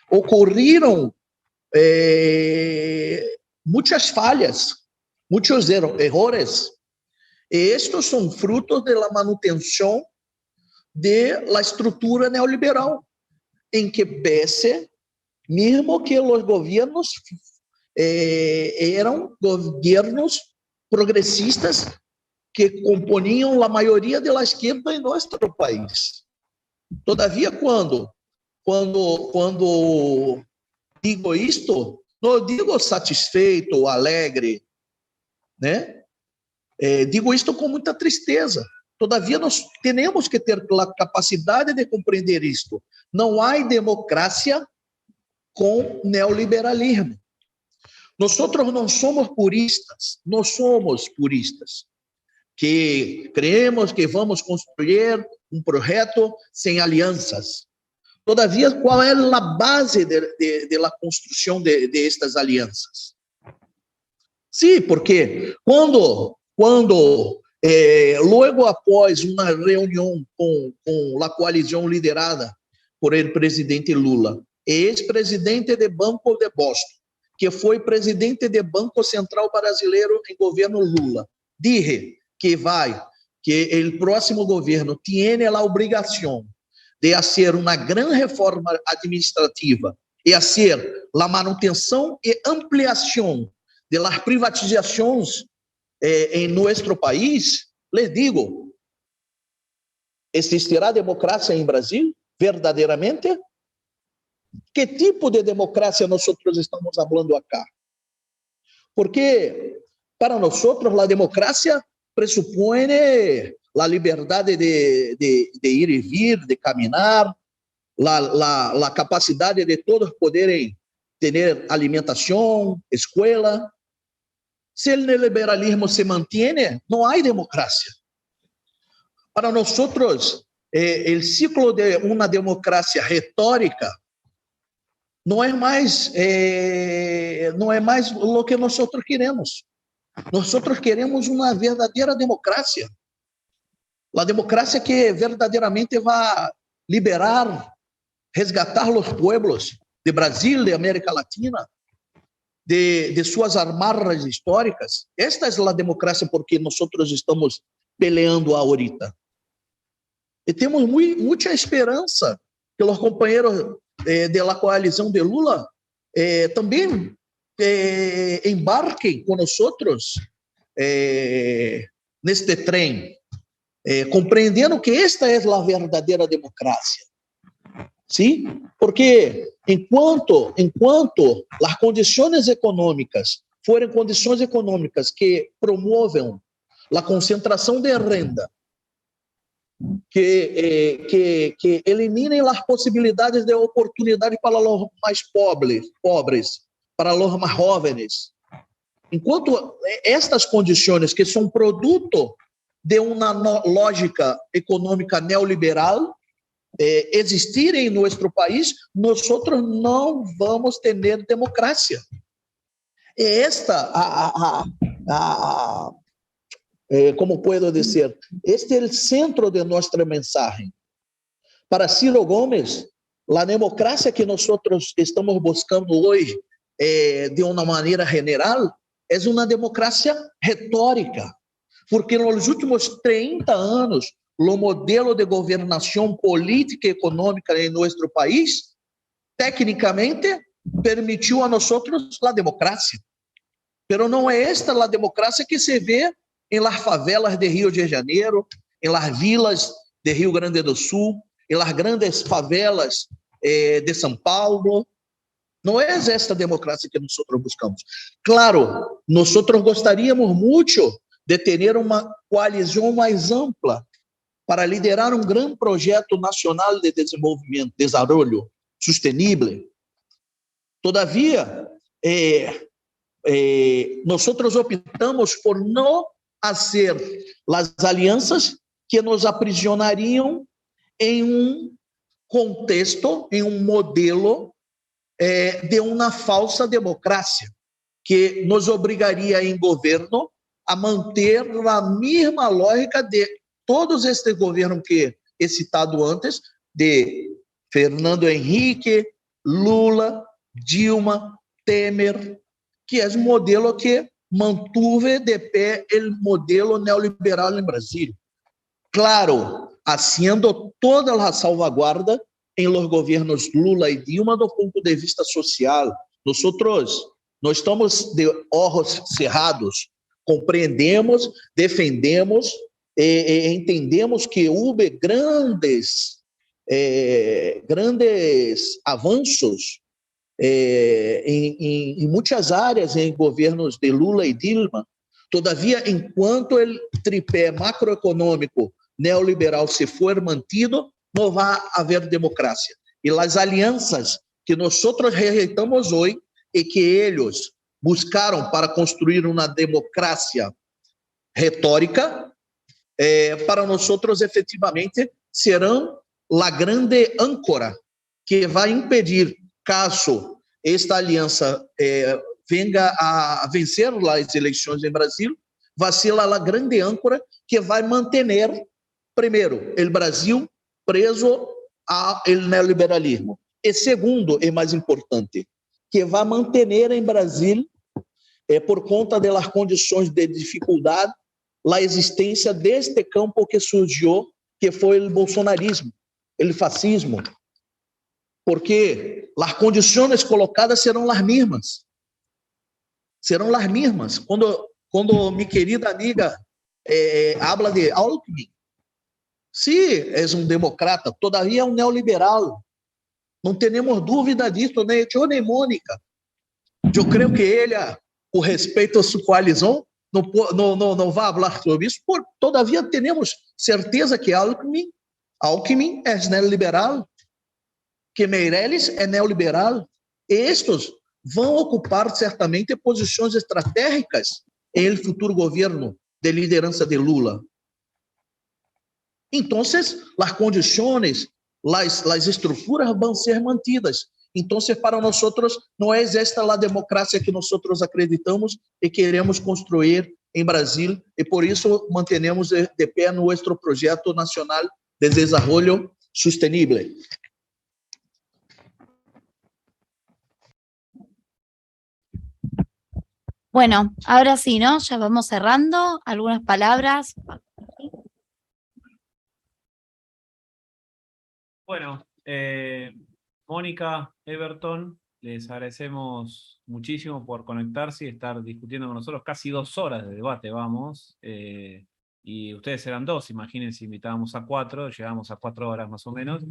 ocorreram muitas falhas, muitos erros, e estes são frutos da manutenção da estrutura neoliberal, em que pese, mesmo que os governos eram governos progressistas que componiam a maioria da esquerda em nosso país. Todavia, quando digo isto, não digo satisfeito ou alegre, né? Digo isto com muita tristeza. Todavia, nós temos que ter a capacidade de compreender isto. Não há democracia com neoliberalismo. Nós não somos puristas, que creemos que vamos construir um projeto sem alianças. Todavia, qual é a base da construção de estas alianças? Sim, porque quando logo após uma reunião com a coalizão liderada por el presidente Lula, ex-presidente do Banco de Boston, que foi presidente do Banco Central Brasileiro em governo Lula, disse que o próximo governo tem a obrigação de fazer uma grande reforma administrativa e fazer a manutenção e ampliação das privatizações em nosso país. Les digo, existirá democracia em Brasil verdadeiramente? Que tipo de democracia nós estamos falando acá? Porque para nós a democracia pressupõe a liberdade de ir e vir, de caminhar, a capacidade de todos poderem ter alimentação, escola. Se o neoliberalismo se mantém, não há democracia. Para nós, o ciclo de uma democracia retórica não é mais o que nós queremos. Nós queremos uma verdadeira democracia. A democracia que verdadeiramente vai liberar, resgatar os pueblos de Brasil, de América Latina, de suas amarras históricas. Esta é a democracia porque nós estamos peleando ahorita. E temos muita esperança que os companheiros da coalizão de Lula também embarquem conosco neste trem, compreendendo que esta é a verdadeira democracia. Sim? Porque enquanto as condições econômicas forem condições econômicas que promovem a concentração de renda, que eliminem as possibilidades de oportunidade para os mais pobres, para os mais jovens. Enquanto estas condições que são produto de uma lógica econômica neoliberal existirem em nosso país, nós não vamos ter democracia. Como posso dizer, este é o centro de nossa mensagem. Para Ciro Gomes, a democracia que nosotros estamos buscando hoy de una manera general es una democracia retórica, porque en los últimos 30 años o modelo de governação política e econômica em nosso país, tecnicamente, permitiu a nós a democracia. Pero não é esta a democracia que se vê em las favelas de Rio de Janeiro, em las vilas de Rio Grande do Sul, em las grandes favelas de São Paulo. Não é esta democracia que nós buscamos. Claro, nós gostaríamos muito de ter uma coalizão mais ampla para liderar um grande projeto nacional de desenvolvimento, desarrollo sustentável. Todavia, nós optamos por não fazer as alianças que nos aprisionariam em um contexto, em um modelo de uma falsa democracia, que nos obrigaria em governo a manter a mesma lógica de todos estes governos que he citado antes, de Fernando Henrique, Lula, Dilma, Temer, que é o modelo que mantuve de pé o modelo neoliberal em Brasil. Claro, haciendo toda a salvaguarda em los governos Lula e Dilma do ponto de vista social. Nós não estamos de olhos cerrados, compreendemos, defendemos, entendemos que houve grandes avanços em muitas áreas em governos de Lula e Dilma. Todavia, enquanto o tripé macroeconômico neoliberal se for mantido, não vai haver democracia. E as alianças que nós rejeitamos hoje e que eles buscaram para construir uma democracia retórica, para nós efetivamente serão a grande âncora que vai impedir, caso esta aliança venga a vencer as eleições em Brasil, vai ser a grande âncora que vai manter, primeiro, o Brasil preso ao neoliberalismo. E segundo, e mais importante, que vai manter em Brasil, por conta das condições de dificuldade, a existência deste campo que surgiu, que foi o bolsonarismo, o fascismo, porque as condições colocadas serão as mesmas. Serão as mesmas. Quando minha querida amiga habla de Alckmin, sim, é um democrata, todavia é um neoliberal. Não temos dúvida disso, nem eu nem Mônica. Eu creio que ele, com respeito à sua coalizão, não vai falar sobre isso, todavia temos certeza que Alckmin é neoliberal, que Meirelles é neoliberal, e estes vão ocupar certamente posições estratégicas em futuro governo de liderança de Lula. Então, as condições, as estruturas vão ser mantidas. Então, para nós, não é esta a democracia que nós acreditamos e queremos construir em Brasil, e por isso mantenemos de pé nosso projeto nacional de desenvolvimento sustentável. Bueno, ahora sí, ¿no? Ya vamos cerrando. Algunas palabras. Bueno, Mónica, Everton, les agradecemos muchísimo por conectarse y estar discutiendo con nosotros. Casi 2 horas de debate vamos, y ustedes eran 2, imagínense, invitábamos a 4, llegamos a 4 horas más o menos.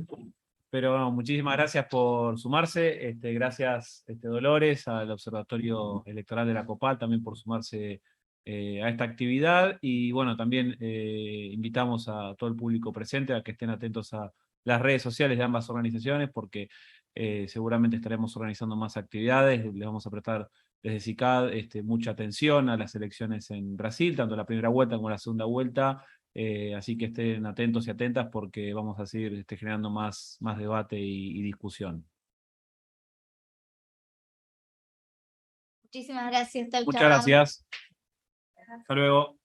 Pero bueno, muchísimas gracias por sumarse, gracias Dolores, al Observatorio Electoral de la COPAL también por sumarse a esta actividad, y bueno, también invitamos a todo el público presente a que estén atentos a las redes sociales de ambas organizaciones, porque seguramente estaremos organizando más actividades. Les vamos a prestar desde CICAD mucha atención a las elecciones en Brasil, tanto la primera vuelta como la segunda vuelta, así que estén atentos y atentas porque vamos a seguir generando más debate y discusión. Muchísimas gracias. Muchas gracias. Hasta luego.